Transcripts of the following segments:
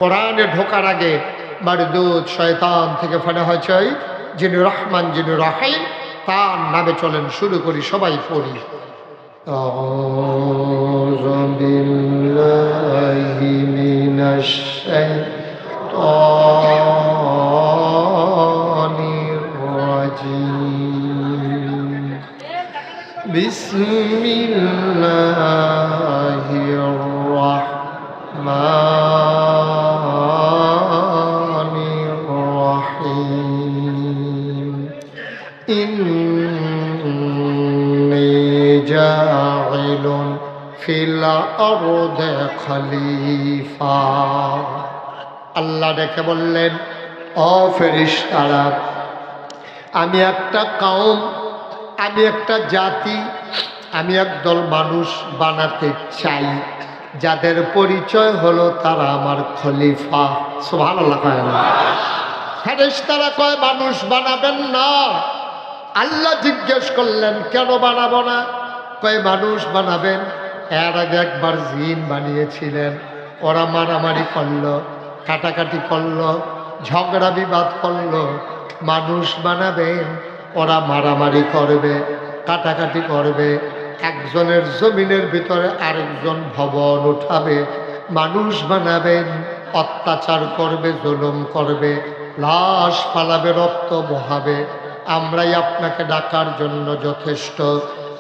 কোরআনে ঢোকার আগে মারদুদ শয়তান থেকে ফানা হয়েছে যিনি রহমান যিনি রহিম তার নামে চলেন। শুরু করি, সবাই পড়ি। আউযু বিল্লাহি মিনাশ শাইতানির রাজিম। বিসমিল্লাহির রাহমানির রাহিম। ইন্নী জাইলুন ফিল আরদি খলিফা। আল্লাহ ডেকে বললেন, ও ফেরেশতারা, আমি একটা কওম, আমি একটা জাতি, আমি একদল মানুষ বানাতে চাই যাদের পরিচয় হলো তারা আমার খলিফা। সুবহানাল্লাহ কয় না? ফেরেশতারা কয় মানুষ বানাবেন না। আল্লাহ জিজ্ঞেস করলেন, কেন বানাবো না? কয় মানুষ বানাবেন। এর আগে একবার জিন বানিয়েছিলেন, ওরা মারামারি করলো, কাটাকাটি করলো, ঝগড়া বিবাদ করলো। মানুষ বানাবেন, ওরা মারামারি করবে, কাটাকাটি করবে, একজনের জমিনের ভিতরে আরেকজন ভবন উঠাবে। মানুষ বানাবেন, অত্যাচার করবে, জুলুম করবে, লাশ ফালাবে, রক্ত বহাবে। আমরাই আপনাকে ডাকার জন্য যথেষ্ট।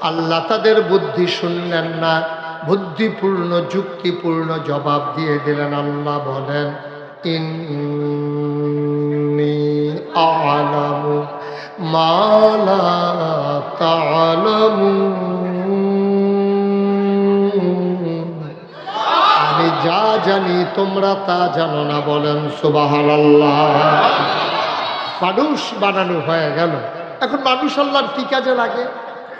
আল্লাহ তাদের বুদ্ধি শুনলেন না, বুদ্ধিপূর্ণ যুক্তিপূর্ণ জবাব দিয়ে দিলেন। আল্লাহ বলেন, ইন্নী আ'লামু মা লা তা'লামুন। আমি যা জানি তোমরা তা জানো না। বলেন সুবহানাল্লাহ। মানুষ বানানো হয়ে গেল। এখন মানুষ আল্লাহর কি কাজে লাগে?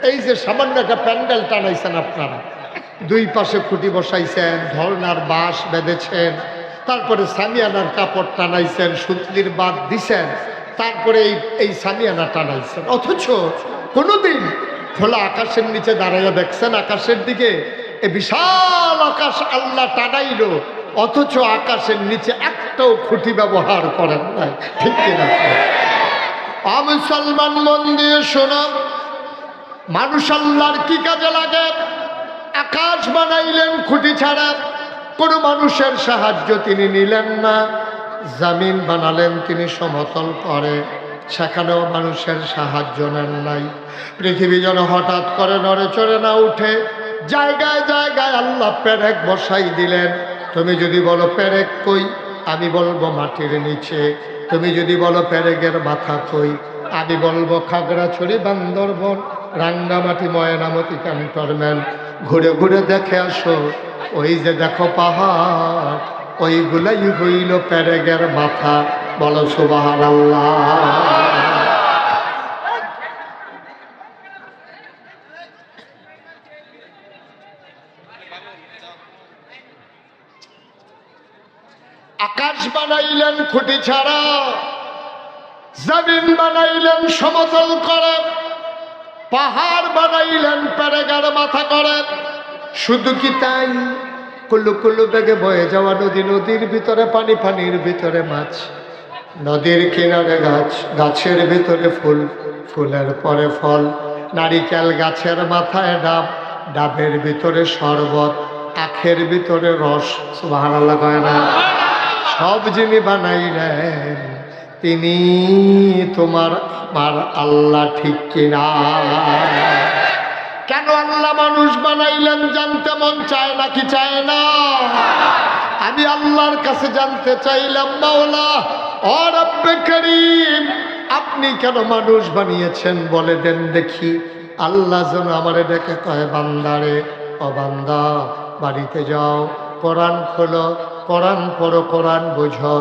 এই যে সামান্য একটা প্যান্ডেল টানাইছেন আপনারা, দুই পাশে খুঁটি বসাইছেন, ধরনার বাঁশ বেঁধেছেন, তারপরে সামিয়ানার কাপড় টানাইছেন, সুতলির বাঁধ দিছেন, তারপরে এই সামিয়ানা টানাইছেন। অথচ কোনোদিন খোলা আকাশের নিচে দাঁড়াইয়া দেখছেন আকাশের দিকে? এ বিশাল আকাশ আল্লাহ টানাইল, অথচ আকাশের নিচে একটাও খুঁটি ব্যবহার করেন নাই। ঠিক কিনা? মুসলমান মন দিয়ে শোনো, মানুষ আল্লাহর কি কাজে লাগে? আকাশ বানাইলেন খুঁটি ছাড়া, কোনো মানুষের সাহায্য তিনি নিলেন না। জমিন বানালেন তিনি সমতল করে, সেখানেও মানুষের সাহায্য নেন নাই। পৃথিবী যেন হঠাৎ করে নড়ে চড়ে না উঠে, জায়গায় জায়গায় আল্লাহ পেরেক বসাই দিলেন। তুমি যদি বলো পেরেক কই, আমি বলবো মাটির নিচে। তুমি যদি বলো পেরেকের মাথা কই, আমি বলবো খাগড়াছড়ি, বান্দরবন, রাঙ্গামাটি, ময়নামতি, ক্যান্টনমেন্ট। ঘুরে ঘুরে দেখে আসো, ওই যে দেখো পাহাড়, ওইগুলাই হইল পেরেকের মাথা। বলো সুবহানাল্লাহ। আকাশ বানাইলেন খুঁটি ছাড়া, জমিন বানাইলেন সমতল করে, পাহাড় বানাইলেন পেরেকের মাথা করে। শুধু কি তাই? কুলু কুলু বেগে বয়ে যাওয়া নদী, নদীর ভিতরে পানি, পানির ভিতরে মাছ, নদীর কিনারে গাছ, গাছের ভিতরে ফুল, ফুলের পরে ফল, নারিকেল গাছের মাথায় ডাব, ডাবের ভিতরে শরবত, আখের ভিতরে রস। সুবহানাল্লাহ কয় না? সব যিনি বানাইলেন তিনি তোমার আমার আল্লাহ। ঠিক কিনা? কেন আল্লাহ মানুষ বানাইলেন জানতে মন চায় নাকি চায় না? আমি আল্লাহর কাছে জানতে চাইলাম, মাওলা ও রব্বে করিম, আপনি কেন মানুষ বানিয়েছেন বলে দেন দেখি। আল্লাহ যেন আমারে ডেকে কয়, বান্দারে, ও বান্দা, বাড়িতে যাও, কোরআন খোলো, কোরআন পড়ো, কোরআন বুঝো।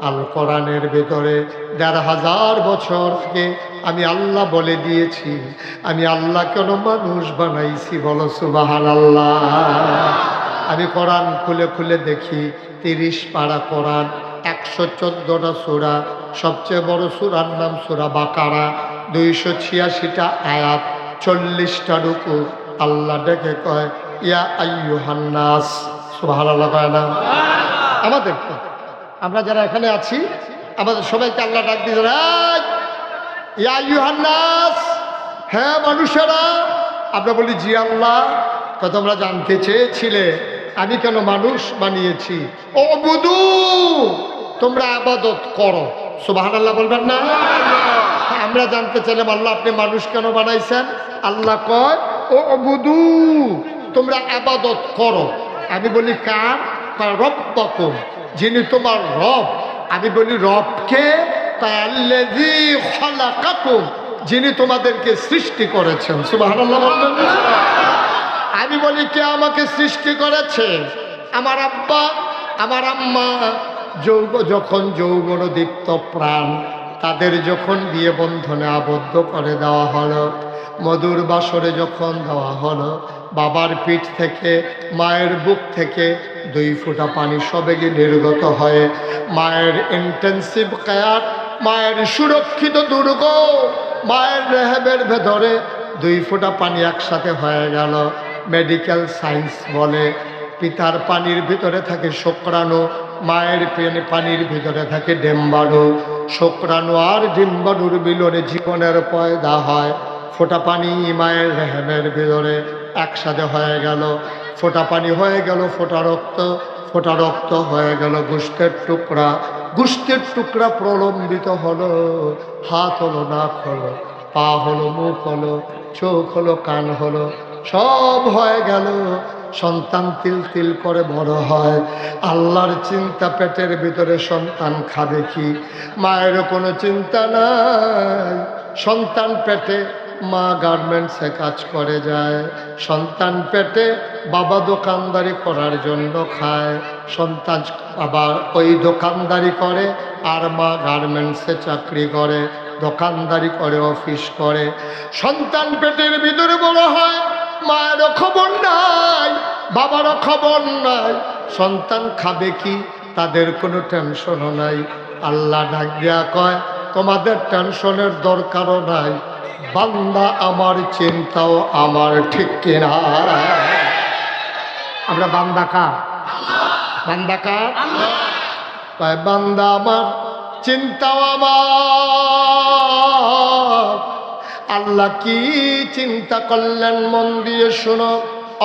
আল কোরআনের ভিতরে ১৫০০ বছর থেকে আমি আল্লাহ বলে দিয়েছি, আমি আল্লাহ কেন মানুষ বানাইছি। বলো সুবহানাল্লাহ। আমি কোরআন খুলে খুলে দেখি, ৩০ পারা কোরআন, ১১৪টা সূরা, সবচেয়ে বড় সূরার নাম সূরা বাকারা, ২৮৬টা আয়াত, ৪০টা রুকু। আল্লাহ ডেকে কয়, ইয়া আইয়ুহান নাস। সুবহানাল্লাহ কয় না? আমাদের আমরা যারা এখানে আছি আমাদের সবাইকে আল্লাহ ডাক দিয়ে ইয়া আইয়ুহান নাস, হ্যাঁ মানুষেরা। আমরা বলি জি আল্লাহ। তো তোমরা জানতে চেয়েছিলে আমি কেন মানুষ বানিয়েছি। ও বুদু, তোমরা আবাদত করো। সুবহানাল্লাহ বলবেন না? আমরা জানতে চাইলাম আল্লাহ আপনি মানুষ কেন বানাইছেন। আল্লাহ কয় ও বুদু, তোমরা আবাদত করো। আমি বলি কার? রব্বাকুম, যিনি তোমার রব। আমি বলি রবকে? আল্লাযী খালাকাকুম, যিনি তোমাদেরকে সৃষ্টি করেছেন। সুবহানাল্লাহ বলবেন না? আমি বলি কে আমাকে সৃষ্টি করেছে? আমার আব্বা, আমার আম্মা। যখন যৌবন দীপ্ত প্রাণ তাদের যখন বিয়ে বন্ধনে আবদ্ধ করে দেওয়া হলো, মধুর বাসরে যখন দেওয়া হলো, বাবার পিঠ থেকে মায়ের বুক থেকে 2 ফোঁটা পানি সবেগে নির্গত হয়ে মায়ের ইন্টেন্সিভ কেয়ার, মায়ের সুরক্ষিত দুর্গ, মায়ের রেহেবের ভেতরে 2 ফোঁটা পানি একসাথে হয়ে গেল। মেডিকেল সায়েন্স বলে পিতার পানির ভিতরে থাকে শুক্রাণু, মায়ের পানির ভিতরে থাকে ডিম্বাণু। শুক্রাণু আর ডিম্বাণুর মিলনে জীবনের পয়দা হয়। ফোঁটা পানি মায়ের রেহেমের ভিতরে একসাথে হয়ে গেল। ফোঁটা পানি হয়ে গেল ফোঁটা রক্ত, ফোঁটা রক্ত হয়ে গেল গোশতের টুকরা, গোশতের টুকরা প্রলম্বিত হলো। হাত হলো, নাক হলো, পা হলো, মুখ হলো, চোখ হলো, কান হলো, সব হয়ে গেল। সন্তান তিল তিল করে বড় হয়। আল্লাহর চিন্তা পেটের ভিতরে সন্তান খাবে কি, মায়ের কোনো চিন্তা নাই। সন্তান পেটে মা গার্মেন্টসে কাজ করে যায়, সন্তান পেটে বাবা দোকানদারি করার জন্য খায়। সন্তান বাবা ওই দোকানদারি করে আর মা গার্মেন্টসে চাকরি করে, দোকানদারি করে, অফিস করে। সন্তান পেটের ভিতরে বড় হয়, মায়েরও খবর নাই, বাবারও খবর নাই। সন্তান খাবে কি তাদের কোনো টেনশনও নাই। আল্লাহ ডাক দিয়া কয় তোমাদের টেনশনের দরকারও নাই, বান্দা আমার চিন্তাও আমার, ঠিক কিনা? আমরা বান্দা কার? বান্দা কার? কয় বান্দা আমার চিন্তাও আমার। আল্লাহ কি চিন্তা করলেন মন দিয়ে শোনো।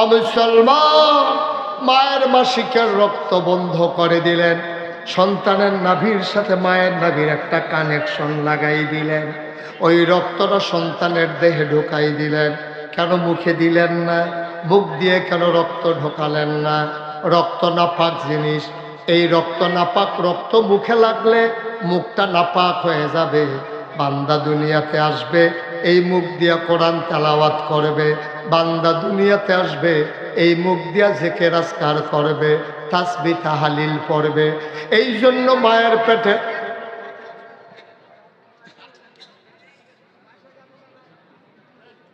অমুসলমান, মায়ের মাসিকের রক্ত বন্ধ করে দিলেন। সন্তানের নাভির সাথে মায়ের নাভির একটা কানেকশন লাগাই দিলেন। ওই রক্তটা সন্তানের দেহে ঢোকাই দিলেন। কেন মুখে দিলেন না? মুখ দিয়ে কেন রক্ত ঢোকালেন না? রক্ত নাপাক জিনিস। এই রক্ত নাপাক রক্ত মুখে লাগলে মুখটা নাপাক হয়ে যাবে। বান্দা দুনিয়াতে আসবে, এই মুখ দিয়া কোরআন তেলাওয়াত করবে। বান্দা দুনিয়াতে আসবে, এই মুখ দিয়া জিকির আজকার করবে, তাসবিহ তাহলিল পড়বে। এই জন্য মায়ের পেটে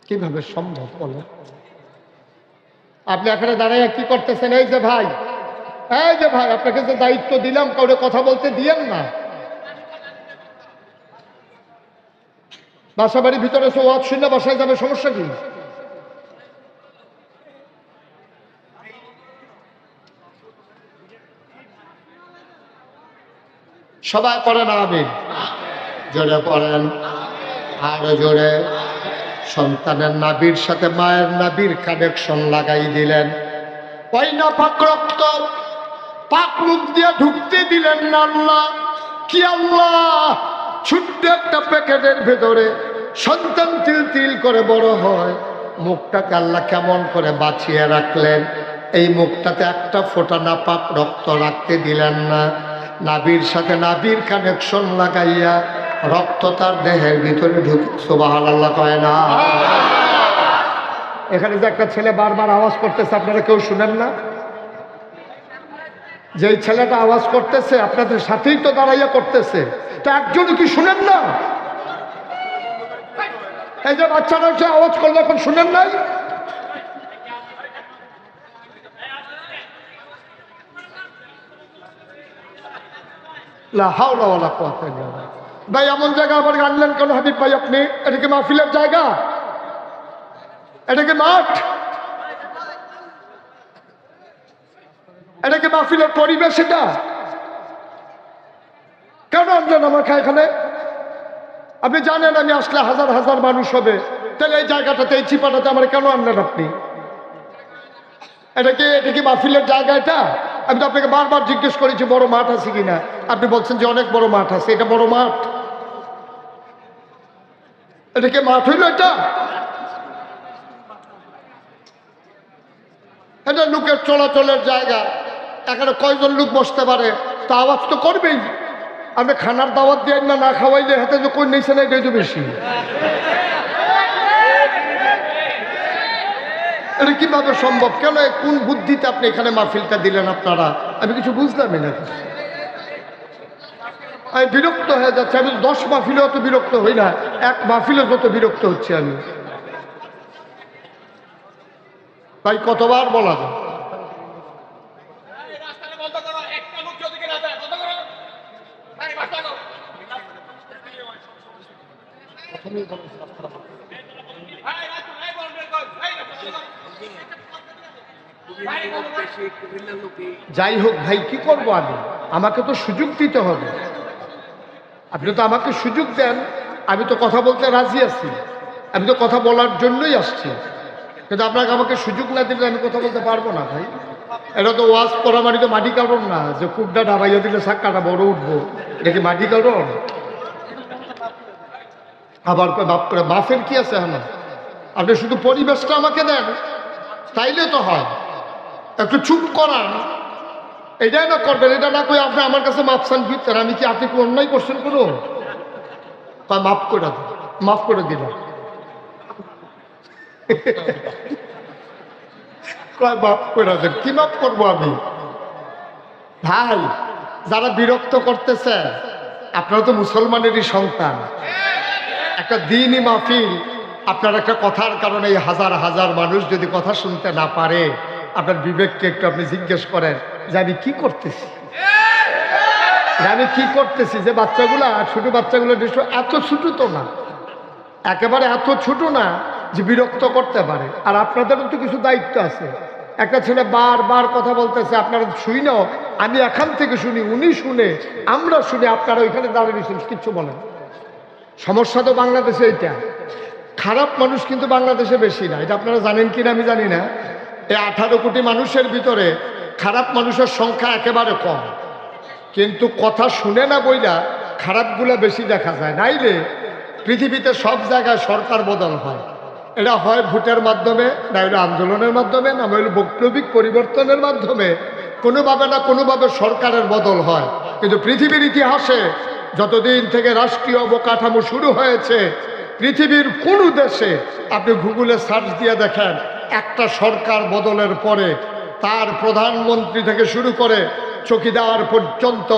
কিভাবে সম্ভব বলে? আপনি এখানে দাঁড়াইয়া কি করতেছেন? এই যে ভাই, এই যে ভাই, আপনাকে যে দায়িত্ব দিলাম কাউরে কথা বলতে দিয়েন না। বাসা বাড়ির ভিতরে ওয়াজ শুনে বাসায় যাবে, সমস্যা কি? সবাই পড়েন আমিন, জোরে পড়েন, আরো জোরে। সন্তানের নাভির সাথে মায়ের নাভির কানেকশন লাগাই দিলেন। ওই নাপাক রক্ত পাক মুখ দিয়ে ঢুকতে দিলেন না আল্লাহ। কি আল্লাহ? ছোট্ট একটা প্যাকেটের ভেতরে সন্তান তিল তিল করে বড় হয়। মুখটাকে আল্লাহ কেমন করে বাঁচিয়ে রাখলেন। এই মুখটাতে একটা ফোঁটা নাপাক রক্ত রাখতে দিলেন না। নাভির সাথে নাভির কানেকশন লাগাইয়া রক্ত তার দেহের ভিতরে ঢুকে। সুবহানাল্লাহ কয় না? এখানে যে একটা ছেলে বারবার আওয়াজ করতেছে, আপনারা কেউ শুনেন না? যেই ছেলেটা আওয়াজ করতেছে আপনাদের সাথেই তো দাঁড়াইয়া করতেছে, তা একজনও কি শুনেন না? এই যে বাচ্চারা সে আওয়াজ করলে এখন শুনেন নাই? লা হাওলা ওয়ালা কুওয়াতা ইল্লা বিল্লাহ। ভাই এমন জায়গা আবার আনলেন কেন হাবিব ভাই আপনি? এটা কি মাহফিলের জায়গা? এটা কি মাঠ? এটা কি মাহফিলের পরিবেশ? এটা কেন আনলেন আমাকে এখানে? আপনি জানেন আমি আসলে হাজার হাজার মানুষ হবে, তাহলে এই জায়গাটাতে এই চিপাটাতে আমার কেন আনলেন আপনি? এটা কি মাহফিলের জায়গা? এটা আমি তো আপনাকে বারবার জিজ্ঞেস করেছি বড় মাঠ আছে কিনা, আপনি বলছেন যে অনেক বড় মাঠ আছে। এটা বড় মাঠ? এটা কি মাঠ হইল? এটা লোকের চলাচলের জায়গা, এখানে কয়জন লোক বসতে পারে, তা আওয়াজ তো করবেই। আপনি খানার দাওয়াত দিয়ে না খাওয়াইলে হাতে যে কই নিয়েছে না, এটাই তো বেশি। এটা কিভাবে সম্ভব? কেন, কোন বুদ্ধিতে আপনি এখানে মাহফিলটা দিলেন আপনারা? আমি কিছু বুঝলামই না। আমি বিরক্ত হয়ে যাচ্ছে। আমি 10 মাহফিলে অত বিরক্ত হই না, এক মাহফিলে যত বিরক্ত হচ্ছে আমি। তাই কতবার বলা যায়? যাই হোক ভাই, কি করবো আমি? আমাকে তো সুযোগ দিতে হবে। আপনি তো আমাকে সুযোগ দেন, আমি তো কথা বলতে রাজি আছি, আমি তো কথা বলার জন্যই আসছি। কিন্তু আপনাকে আমাকে সুযোগ না দিলে আমি কথা বলতে পারবো না ভাই। এটা তো ওয়াজ পরামারি তো মাটি কারণ না যে কুকটা ডাবাইয়া দিলে সাক্কাটা বড় উঠবো। এটা কি মাটি কারণ? আবার বাপ করে বাফের কি আছে? হ্যাঁ, আপনি শুধু পরিবেশটা আমাকে দেন, তাইলে তো হয়। একটু চুপ করান, এটাই না করবেন। এটা না কই আপনি আমার কাছে মাপ চান ফিরতেন, আমি কি আপনি কি অন্যায় করছেন কোনো? মাফ করে দিন, মাফ করে দিলাম। মাফ করে দেন। কি মাফ করবো আমি? ভাই, যারা বিরক্ত করতেছে, আপনারা তো মুসলমানেরই সন্তান। একটা দ্বীনি মাহফিল, আপনার একটা কথার কারণে এই হাজার হাজার মানুষ যদি কথা শুনতে না পারে, আপনার বিবেককে একটু আপনি জিজ্ঞেস করেন যে আমি কি করতেছি, যে বাচ্চাগুলা, ছোট বাচ্চাগুলো এত ছোট তো না, একেবারে এত ছোট না যে বিরক্ত করতে পারে। আর আপনাদেরও তো কিছু দায়িত্ব আছে। একটা ছেলে বারবার কথা বলতেছে, আপনারা শুই না, আমি এখান থেকে শুনি, উনি শুনে, আমরা শুনি, আপনারা ওইখানে দাঁড়িয়েছেন কিচ্ছু বলেন। সমস্যা তো বাংলাদেশে এইটা। খারাপ মানুষ কিন্তু বাংলাদেশে বেশি না, এটা আপনারা জানেন কিনা আমি জানি না। এই 18 কোটি মানুষের ভিতরে খারাপ মানুষের সংখ্যা একেবারে কম, কিন্তু কথা শুনে না বইলা খারাপগুলা বেশি দেখা যায়। নাইলে পৃথিবীতে সব জায়গায় সরকার বদল হয়। এটা হয় ভোটের মাধ্যমে, না হলে আন্দোলনের মাধ্যমে, না হলে বৈপ্লবিক পরিবর্তনের মাধ্যমে, কোনোভাবে না কোনোভাবে সরকারের বদল হয়। কিন্তু পৃথিবীর ইতিহাসে যতদিন থেকে রাষ্ট্রীয় অবকাঠামো শুরু হয়েছে, পৃথিবীর কোনো দেশে আপনি গুগলে সার্চ দিয়ে দেখেন, একটা সরকার বদলের পরে তার প্রধানমন্ত্রী থেকে শুরু করে চৌকিদার পর্যন্ত,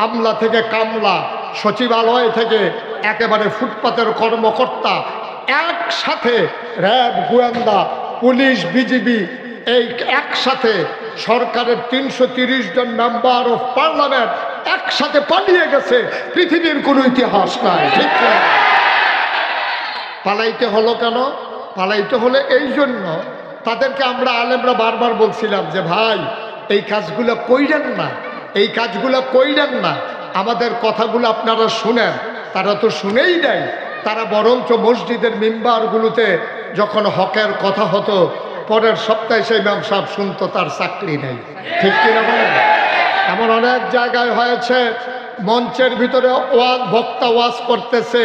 আমলা থেকে কামলা, সচিবালয় থেকে একেবারে ফুটপাতের কর্মকর্তা, একসাথে র্যাব, গোয়েন্দা, পুলিশ, বিজিবি, এই একসাথে সরকারের 330 জন মেম্বার অফ পার্লামেন্ট একসাথে পালিয়ে গেছে। পৃথিবীর কোনো ইতিহাস নাই। ঠিক না? পালাইতে হলো কেন? পালাইতে হলে এই জন্য, তাদেরকে আমরা আলেমরা বারবার বলছিলাম যে ভাই, এই কাজগুলো কইরেন না, এই কাজগুলো কইরেন না, আমাদের কথাগুলো আপনারা শুনেন। তারা তো শুনেই দেয়, তারা বরঞ্চ মসজিদের মিম্বারগুলোতে যখন হকের কথা হতো, পরের সপ্তাহে সেই ইমাম সাহেব শুনতো, তার চাকরি নেই। ঠিক কিনা বলেন? এমন অনেক জায়গায় হয়েছে, মঞ্চের ভিতরে বক্তা ওয়াজ করতেছে,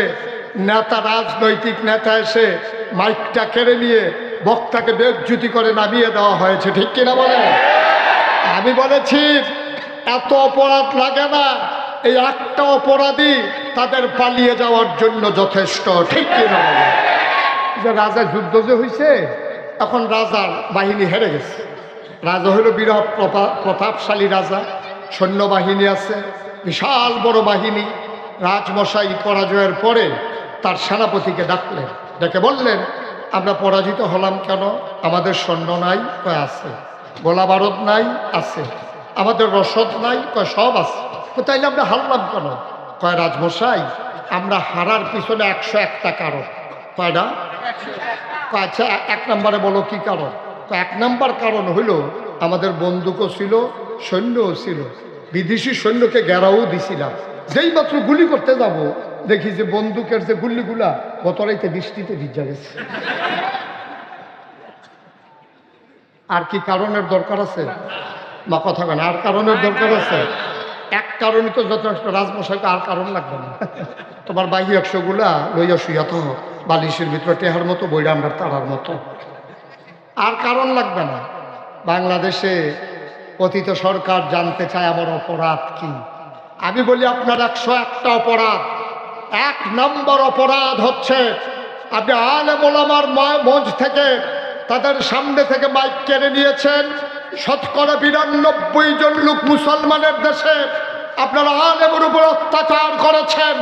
নেতা, রাজনৈতিক নেতা এসে মাইকটা কেড়ে নিয়ে বক্তাকে বেজ্জুতি করে নামিয়ে দেওয়া হয়েছে। ঠিক কিনা বলেন? আমি বলেছি এত অপরাধ লাগে না, এই একটা অপরাধী তাদের পালিয়ে যাওয়ার জন্য যথেষ্ট। ঠিক কিনা বলেন? যে রাজা যুদ্ধ যে হয়েছে, এখন রাজার বাহিনী হেরে গেছে। রাজা হলো বিরাট প্রতাপশালী রাজা, সৈন্যবাহিনী আছে, বিশাল বড় বাহিনী। রাজমশাই পরাজয়ের পরে তার সেনাপতিকে ডাকলেন, ডেকে বললেন, আমরা পরাজিত হলাম কেন? আমাদের সৈন্য নাই? কয় আছে। গোলা বারুদ নাই? আছে। আমাদের রসদ নাই? কয় সব আছে। তাইলে আমরা হারলাম কেন? কয় রাজমশাই, আমরা হারার পিছনে 101টা কারণ। কয়টা? আচ্ছা, 1 নম্বরে বলো কি কারণ? তো 1 নম্বর কারণ হইল আমাদের বন্দুকও ছিল, সৈন্যও ছিল, বিদেশি সৈন্যকে ঘেরাও দিছিলাম, যেই মাত্র গুলি করতে যাব দেখি যে বন্দুকের যে গুলিগুলা গতরাইতে বৃষ্টিতে ভিজা গেছে। আর কি কারণের দরকার আছে? বা কথা কেন, আর কারণের দরকার আছে? এক কারণই তো যথেষ্ট। রাজমশাইকে আর কারণ লাগবে না। তোমার বাহি 100 গুলা লইয়া শুইয়া তো বালিশের ভিতরে টেহার মতো বইরা আমরা তারার মতো, আর কারণ লাগবে না। বাংলাদেশে অতীত সরকার জানতে চায় আমার অপরাধ কি। আমি বলি আপনার 101টা অপরাধ। 1 নম্বর অপরাধ হচ্ছে আপনি আলেম ওলামার মঞ্চ থেকে তাদের সামনে থেকে মাইক কেড়ে নিয়েছেন। 92% জন লোক মুসলমানের দেশে আপনারা আলেমের উপর অত্যাচার করেছেন।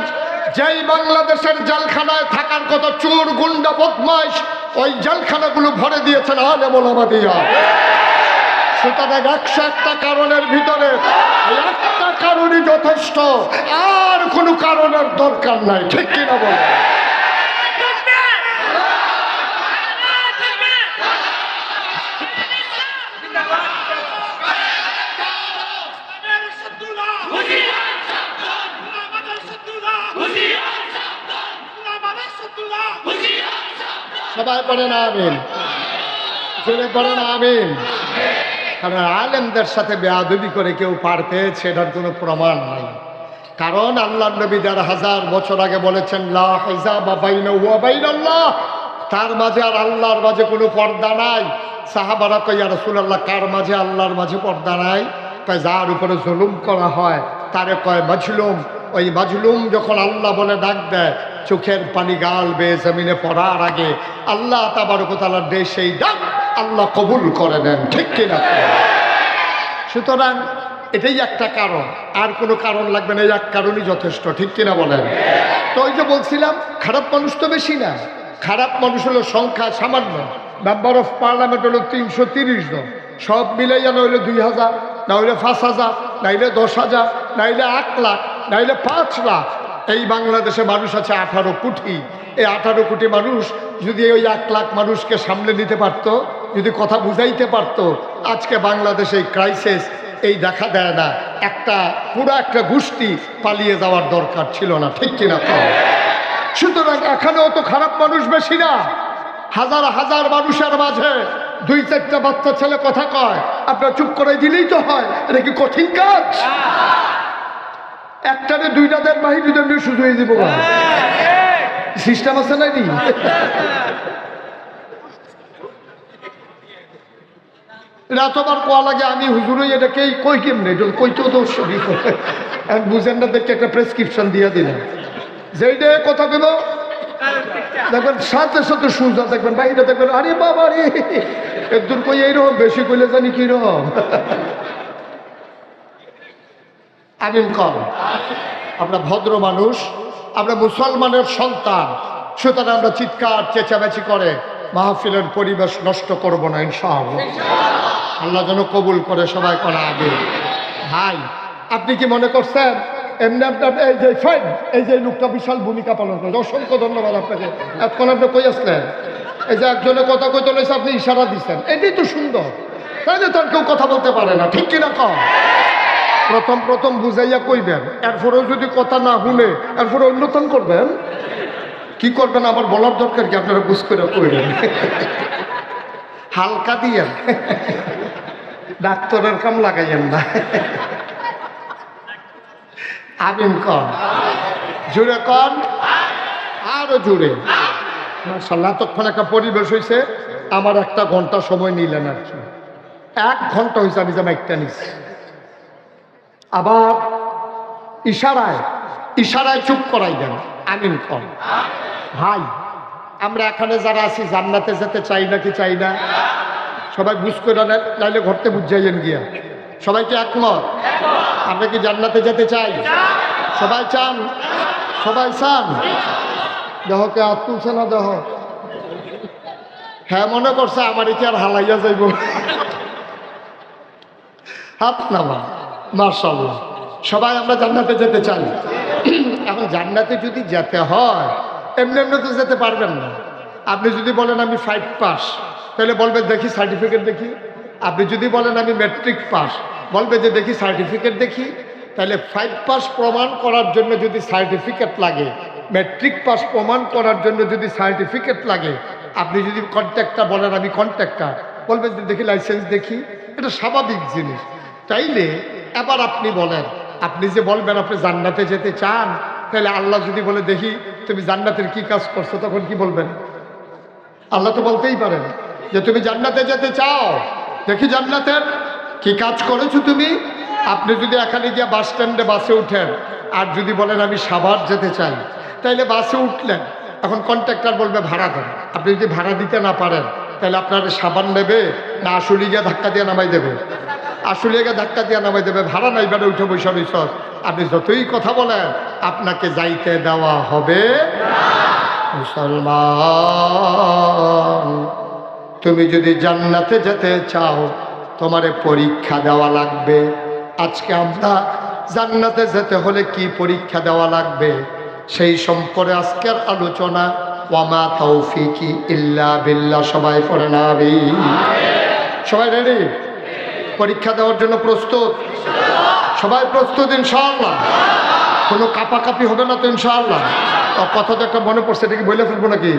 যেই বাংলাদেশের জেলখানায় থাকার কথা চোর গুন্ডা বদমাইশ, ওই জেলখানাগুলো ভরে দিয়েছেন আলেম ওলামা দিয়া। সুতরাং 101টা কারণের ভিতরে একটা কারণই যথেষ্ট, আর কোনো কারণের দরকার নাই। ঠিক কিনা বলে? সবাই পড়েন আমিন, জোরে পড়েন আমিন। কারণ আলেমদের সাথে বেয়াদবি করে কেউ পার পেয়েছে এটার কোনো প্রমাণ নাই। কারণ আল্লাহর নবী 1000 বছর আগে বলেছেন লা হিজাবা বাইনাহু ওয়া বাইনাল্লাহ, তার মাঝে আর আল্লাহর মাঝে কোনো পর্দা নাই। সাহাবারা কয় ইয়া রাসূলুল্লাহ, কার মাঝে আল্লাহর মাঝে পর্দা নাই? কয় যার উপরে জুলুম করা হয় তারে কয় মাজলুম। ওই মাজলুম যখন আল্লাহ বলে ডাক দেয়, চোখের পানি গাল বেয়ে জমিনে পড়ার আগে আল্লাহ তাবারক ওয়া তাআলার দেয় সেই ডাক আল্লাহ কবুল করে নেন। ঠিক কিনা? সুতরাং এটাই একটা কারণ, আর কোনো কারণ লাগবে না। এই এক কারণই যথেষ্ট। ঠিক কিনা বলেন? তো ওই যে বলছিলাম খারাপ মানুষ তো বেশি না, খারাপ মানুষ হলো সংখ্যা সামান্য। মেম্বার অফ পার্লামেন্ট হলো 330 জন, সব মিলাইয়া নইলে 2000, না হইলে 5000, নাইলে 10,000, নাইলে 1 লাখ, নাইলে 5 লাখ। এই বাংলাদেশে মানুষ আছে 18 কোটি। এই 18 কোটি মানুষ যদি ওই 1 লাখ মানুষকে সামলে নিতে পারতো, যদি কথা বুঝাইতে পারতো, আজকে বাংলাদেশে এই ক্রাইসিস এই দেখা দেয় না। পুরো একটা গোষ্ঠী পালিয়ে যাওয়ার দরকার ছিল না। ঠিক কিনা? সুতরাং এখানেও তো খারাপ মানুষ বেশি না। হাজার হাজার মানুষের মাঝে 2-4টা বাচ্চা ছেলে কথা কয়, আপনার চুপ করে দিলেই তো হয়। এটা কি কঠিন কাজ? একটারে 2টা দেন বাহিনী দেন শুধু হয়ে যাবো। সিস্টেম আছে নাকি? রাতবার কোয়া লাগে আমি হুজুরই এটাকে কই কেমনে কইতেও তো বুঝেন না, দেখে একটা প্রেসক্রিপশন দিয়ে দিলেন যেইটা কথা কেন দেখবেন সাথে সাথে সুজা দেখবেন, বাইরে দেখবেন আরে বাবা রে একদম কই এইরকম, বেশি কইলে জানি কিরকম। আমিন কর। আমরা ভদ্র মানুষ, আমরা মুসলমানের সন্তান, সুতরাং আমরা চিৎকার চেঁচামেচি করে মাহফিলের পরিবেশ নষ্ট করব না ইনশাআল্লাহ। আল্লাহ যেন কবুল করে। সবাই করা আগে ভাই, আপনি কি মনে করছেন এমনি আপনার এই যে লোকটা বিশাল ভূমিকা পালন করেছে? অসংখ্য ধন্যবাদ আপনাকে। এখন আপনি কই আসলেন? এই যে একজনের কথা কইতে লইছে, আপনি ইশারা দিচ্ছেন, এটাই তো সুন্দর। তাইলে তো আর কেউ কথা বলতে পারে না। ঠিক কিনা কম? প্রথম বুঝাইয়া কইবেন, এরপরেও যদি কথা না শুনে এরপরে অন্যতন করবেন। কি করবেন আমার বলার দরকার কি? আপনারা বুঝ করে কইবেন, হালকা দিয়েন, ডাক্তারের কাম লাগাইয়েন না। আমিন কন, জুড়ে কন, আরো জুড়ে। মাশাআল্লাহ, তখন একটা পরিবেশ হয়েছে। আমার 1 ঘন্টা সময় নিলেন আর কি। 1 ঘন্টা হয়েছে আমি যে মাইকটা নিচ্ছি। আবার ইশারায় চুপ করাই দেন। আমিন কন। ভাই, আমরা এখানে যারা আছি জান্নাতে যেতে চাই না কি চাই না? সবাই বুঝ করে নেন, নাইলে ঘরতে বুঝ যাইয়েন গিয়া। সবাইকে একমত? আমরা কি জান্নাতে যেতে চাই? সবাই চান? সবাই চান? দেহকে হাত তুলছে না? দেহ হ্যাঁ মনে করছে আমার কি আর হালাইয়া যাইব? হাত নামা। মাশাআল্লাহ, সবাই আমরা জান্নাতে যেতে চাই। এখন জান্নাতে যদি যেতে হয় এমনি এমনি তো যেতে পারবেন না। আপনি যদি বলেন আমি 5 পাস, তাহলে বলবে দেখি সার্টিফিকেট দেখি। আপনি যদি বলেন আমি ম্যাট্রিক পাস, বলবে যে দেখি সার্টিফিকেট দেখি। তাহলে 5 পাস প্রমাণ করার জন্য যদি সার্টিফিকেট লাগে, ম্যাট্রিক পাস প্রমাণ করার জন্য যদি সার্টিফিকেট লাগে, আপনি যদি কন্ট্রাক্টর বলেন আমি কন্ট্রাক্টর, বলবেন যে দেখি লাইসেন্স দেখি, এটা স্বাভাবিক জিনিস। তাইলে এবার আপনি বলেন, আপনি যে বলবেন আপনি জান্নাতে যেতে চান, তাহলে আল্লাহ যদি বলে দেখি তুমি জান্নাতের কি কাজ করছো, তখন কি বলবেন? আল্লাহ তো বলতেই পারেন যে তুমি জান্নাতে যেতে চাও, দেখি জান্নাতের কি কাজ করেছো তুমি। আপনি যদি এখানে গিয়ে বাস স্ট্যান্ডে বাসে উঠেন আর যদি বলেন আমি সাভার যেতে চাই, তাইলে বাসে উঠলেন, এখন কন্ট্রাক্টর বলবে ভাড়া দেন। আপনি যদি ভাড়া দিতে না পারেন তাহলে আপনার সাবান নেবে না আশুলি গিয়ে ধাক্কা দিয়ে নামাই দেবে? আশুলি গিয়ে ধাক্কা দিয়ে নামাই দেবে। ভাড়া নাই বেড়ে উঠে বৈশা রইস, আপনি যতই কথা বলেন আপনাকে যাইতে দেওয়া হবে। মুসলমান, তুমি যদি জান্নাতে যেতে চাও তোমারে পরীক্ষা দেওয়া লাগবে। আজকে আমরা জান্নাতে যেতে হলে কি পরীক্ষা দেওয়া লাগবে সেই সম্পর্কে আজকের আলোচনা। ওয়ামা তৌফিকি ইল্লা বিল্লাহ। সবাই পড়ে না আমিন। সবাই রেডি? পরীক্ষা দেওয়ার জন্য প্রস্তুত? সবাই প্রস্তুত ইনশাআল্লাহ? কোনো কাপাকাপি হবে না তো ইনশাআল্লাহ? কথা তো একটা মনে পড়ছে, এটা কি বলে ফেলবো নাকি?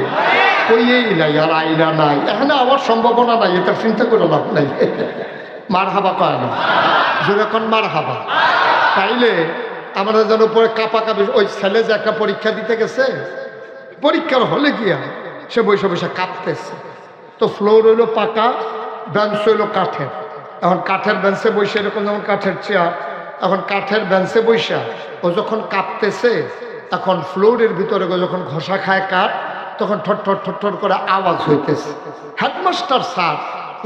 কইয়েই নাই আর আইনা নাই, এখানে আমার সম্ভাবনা নাই, এটা চিন্তা করে লাভ নাই। মার হাবা কয় না, যেরকম মার হাবা। তাইলে আমাদের যেন পরে কাপাকাপি। ওই ছেলে যে একটা পরীক্ষা দিতে গেছে, পরীক্ষার হলে গিয়া সে বসে বসে কাঁপতেছে। তো ফ্লোর হইলো পাকা, বেঞ্চ হইলো কাঠের। এখন কাঠের বেঞ্চে বসে, এরকম যেমন কাঠের চেয়ার, এখন কাঠের বেঞ্চে বৈশা ও যখন কাঁপতেছে, এখন ফ্লোরের ভিতরে যখন ঘষা খায় কাঠ, তখন ঠট্টর ঠট্টর করে আওয়াজ হইতেছে। হেডমাস্টার স্যার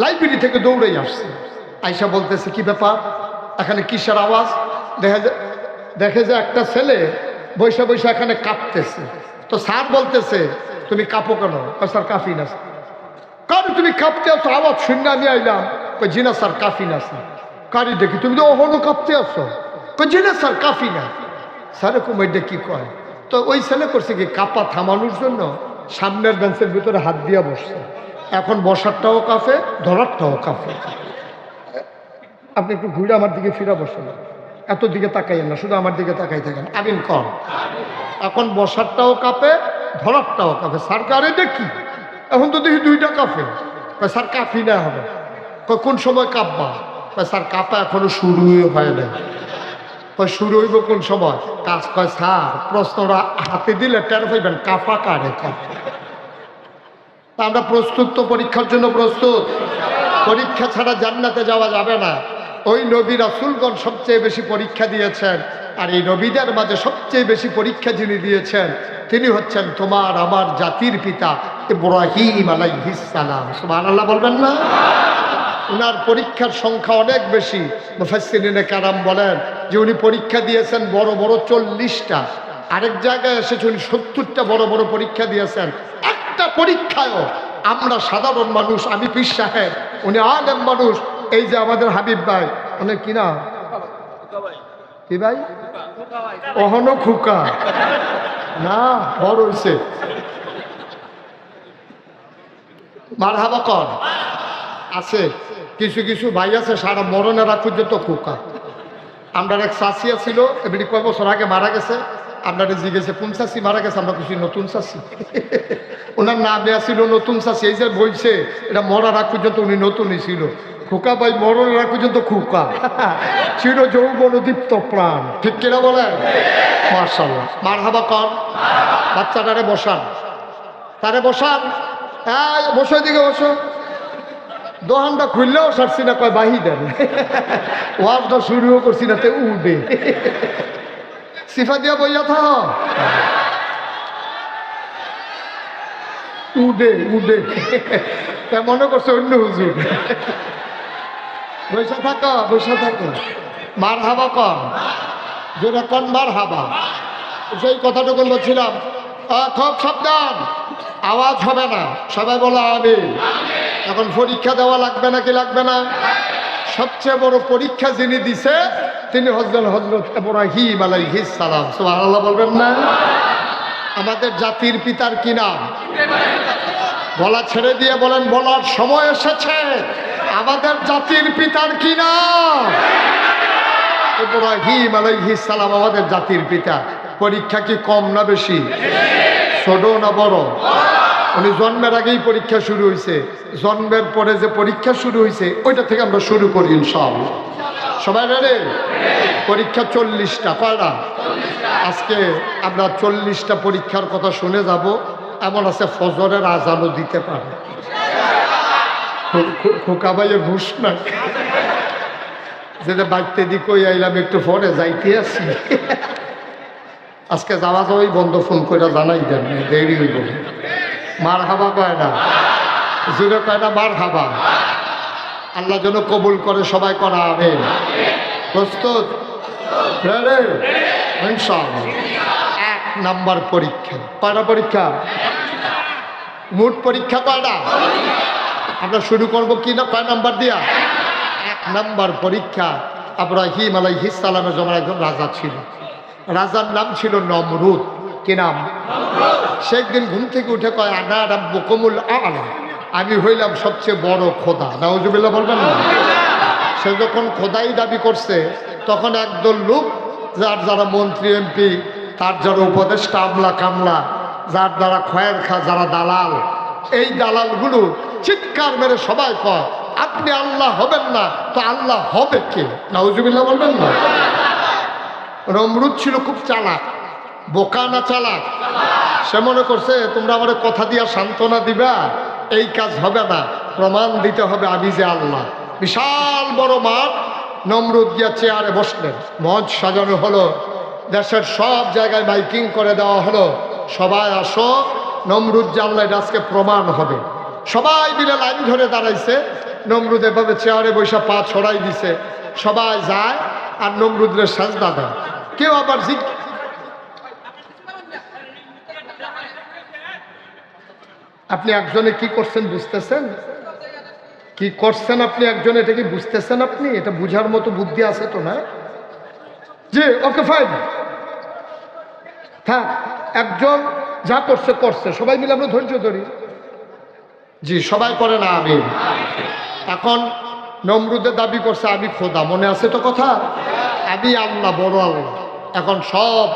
লাইব্রেরি থেকে দৌড়েই আসছে, আইসা বলতেছে কি ব্যাপার, এখানে কিসের আওয়াজ? দেখে যে একটা ছেলে বৈশা বৈশা এখানে কাঁপতেছে। তো স্যার বলতেছে তুমি কাঁপো কেন? স্যার কাঁপি না। কারণ তুমি কাঁপতে আছো, আওয়াজ শুনে আমি আইলাম। জি না স্যার কাঁপি না। স্যার কারি দেখি তুমি তো ওহনো কাঁপতে আছো। জি না স্যার কাঁপি না। স্যার কুমাইডে কি কয়? তো ওই ছেলে করছে কি, কাঁপা থামানোর জন্য সামনের বেঞ্চের ভিতরে হাত দিয়া বসছে। এখন বসারটাও কাঁপে, ধরারটাও কাঁপে। আপনি একটু ঘুরে আমার দিকে ফিরা বসেন, এত দিকে তাকাইয়েন না, শুধু আমার দিকে তাকাই থাকেন। আমিন কর। এখন বসারটাও কাঁপে, ধরারটাও কাঁপে। স্যার কারে দেখি, এখন তো দেখি দুইটা কাঁপে। স্যার কাঁপি না হবে। কোন সময় কাঁপবা? স্যার কাঁপা এখনো শুরুই হয় না। শুরু হইব কোন সময়? কাজ কয় স্যার প্রশ্নটা হাতে দিলে টের পাইবেন কাঁপা কারে কাঁপে। আমরা প্রস্তুত তো? পরীক্ষার জন্য প্রস্তুত? পরীক্ষা ছাড়া জান্নাতে যাওয়া যাবে না। ওই নবী রাসূলগণ সবচেয়ে বেশি পরীক্ষা দিয়েছেন, আর এই নবীদের মাঝে সবচেয়ে বেশি পরীক্ষা যিনি দিয়েছেন তিনি হচ্ছেন তোমার আমার জাতির পিতা ইব্রাহিম আলাইহিস সালাম। সুবহানাল্লাহ বলবেন না? উনার পরীক্ষার সংখ্যা অনেক বেশি। মুফাসসিরিনে কারাম বলেন যে উনি পরীক্ষা দিয়েছেন বড় বড় 40টা। আরেক জায়গায় এসেছে উনি 70টা বড় বড় পরীক্ষা দিয়েছেন। একটা পরীক্ষায়ও আমরা সাধারণ মানুষ, আমি পীর সাহেব, উনি আলেম মানুষ, এই যে আমাদের হাবিব ভাই, উনি কি না কি ভাই, ওহনো খুকা না, বড় হইছে। মারহাবা কর। আছে কিছু কিছু ভাই আছে সারা মরণের আগ পর্যন্ত খোকা। আমরা এক চাষিয়া ছিল, এমনি কয় বছর আগে মারা গেছে। আপনারা জিজ্ঞেসে কোন চাষি মারা গেছে, আমরা কিছু নতুন চাষি। ওনার নাম দেওয়া ছিল নতুন চাষি। এই যে বলছে এটা মরার আগ পর্যন্ত উনি নতুনই ছিল। খোকা ভাই মরণের আগ পর্যন্ত খোকা ছিল, যৌবন দীপ্ত প্রাণ। ঠিক কিনা বলেন? মাশাআল্লাহ। মারহাবা কর। বাচ্চাটারে বসান, তারে বসান। হ্যাঁ বসো, দিকে বসো। দোহানটা খুললেও সারছি না, কয় বাহি দেন। ওয়াজটা শুরুও করছি না, তে উঠবে সিফা দিয়া বইয়া থাক, উডে উডে মনে করছে অন্য হুজুর। বৈশা থাকো, বৈশা থাকো। মার হাবা কর, যেটা কন মার হাবা। সেই কথাটুকু বলছিলাম, খুব সাবধান, আওয়াজ হবে না। সবাই বলো আমিন। এখন পরীক্ষা দেওয়া লাগবে নাকি লাগবে না? সবচেয়ে বড় পরীক্ষা যিনি দিছে তিনি হযরত ইব্রাহিম আলাইহিস সালাম। সুবহানাল্লাহ বলবেন না? আমাদের জাতির পিতার কি নাম? বলা ছেড়ে দিয়ে বলেন, বলার সময় এসেছে। আমাদের জাতির পিতার কি নাম? ইব্রাহিম আলাইহিস সালাম আমাদের জাতির পিতা। পরীক্ষা কি কম না বেশি? ছোট না বড়? উনি জন্মের আগেই পরীক্ষা শুরু হয়েছে, জন্মের পরে যে পরীক্ষা শুরু হয়েছে ওইটা থেকে আমরা শুরু করি ইনশাআল্লাহ। সবাই রেডি? পরীক্ষা 40টা। কয়টা? আজকে আমরা 40টা পরীক্ষার কথা শুনে যাব। এমন আছে ফজরের আজানও দিতে পারে। খোকা ভাইয়ের হুশ না, যেটা বাইতে দিক ওই আইলাম একটু পরে যাইতে আসি। আজকে যাওয়া যাওয়াই বন্ধ, ফোন করে জানাই দেন, দেরি হইব। মার হাবা কয় না, জুড়ে কয় না মার হাবা। আল্লাহ যেন কবুল করে, সবাই করা আমিন। প্রস্তুত? ইনশাআল্লাহ। 1 নাম্বার পরীক্ষা। কয়টা পরীক্ষা? মোট পরীক্ষা কয়টা? আমরা শুরু করবো কি না কয় নাম্বার দিয়া? 1 নাম্বার পরীক্ষা। ইব্রাহিম আলাইহিস সালামের জন্য একজন রাজা ছিল, রাজার নাম ছিল নমরুদ। কি নাম? সে একদিন ঘুম থেকে উঠে কয় আনা রাব্বুকুমুল আ'লা, আমি হইলাম সবচেয়ে বড় খোদা। নাউজুবিল্লাহ বলবেন না? সে যখন খোদাই দাবি করছে তখন একদল লোক, যার যারা মন্ত্রী এমপি, তার যারা উপদেষ্টা আমলা কামলা, যার দ্বারা খয়ের খা, যারা দালাল, এই দালালগুলো চিৎকার মেরে সবাই কয় আপনি আল্লাহ হবেন না তো আল্লাহ হবে কে? নাউজুবিল্লাহ বলবেন না? নমরুদ ছিল খুব চালাক, বোকা না চালাক? সে মনে করছে তোমরা আমার কথা দিয়া সান্ত্বনা দিবা, এই কাজ হবে না, প্রমাণ দিতে হবে আমি যে আল্লাহ। বিশাল বড় মাঠ, নমরুদ গিয়া চেয়ারে বসলেন, মঞ্চ সাজানো হলো, দেশের সব জায়গায় মাইকিং করে দেওয়া হলো, সবাই আসো, নমরুদ যে আল্লাহ এটা আজকে প্রমাণ হবে। সবাই মিলে লাইন ধরে দাঁড়াইছে, নমরুদ এভাবে চেয়ারে বৈশা পা ছড়াই দিছে, সবাই যায় আর নমরুদের সাজদা দেয়। কেউ আবার আপনি একজনে কি করছেন বুঝতেছেন? কি করছেন আপনি একজন, এটা কি বুঝতেছেন আপনি? এটা বুঝার মতো বুদ্ধি আছে তো না? জি, ওকে ফাইন, থাক। একজন যা করছে করছে, সবাই মিলে আমরা ধৈর্য ধরি। জি, সবাই করে না আমি। এখন নমরুদের দাবি করছে আমি খোদা, মনে আছে তো কথা? আমি আল্লাহ, বড় আল্লাহ। এখন সব,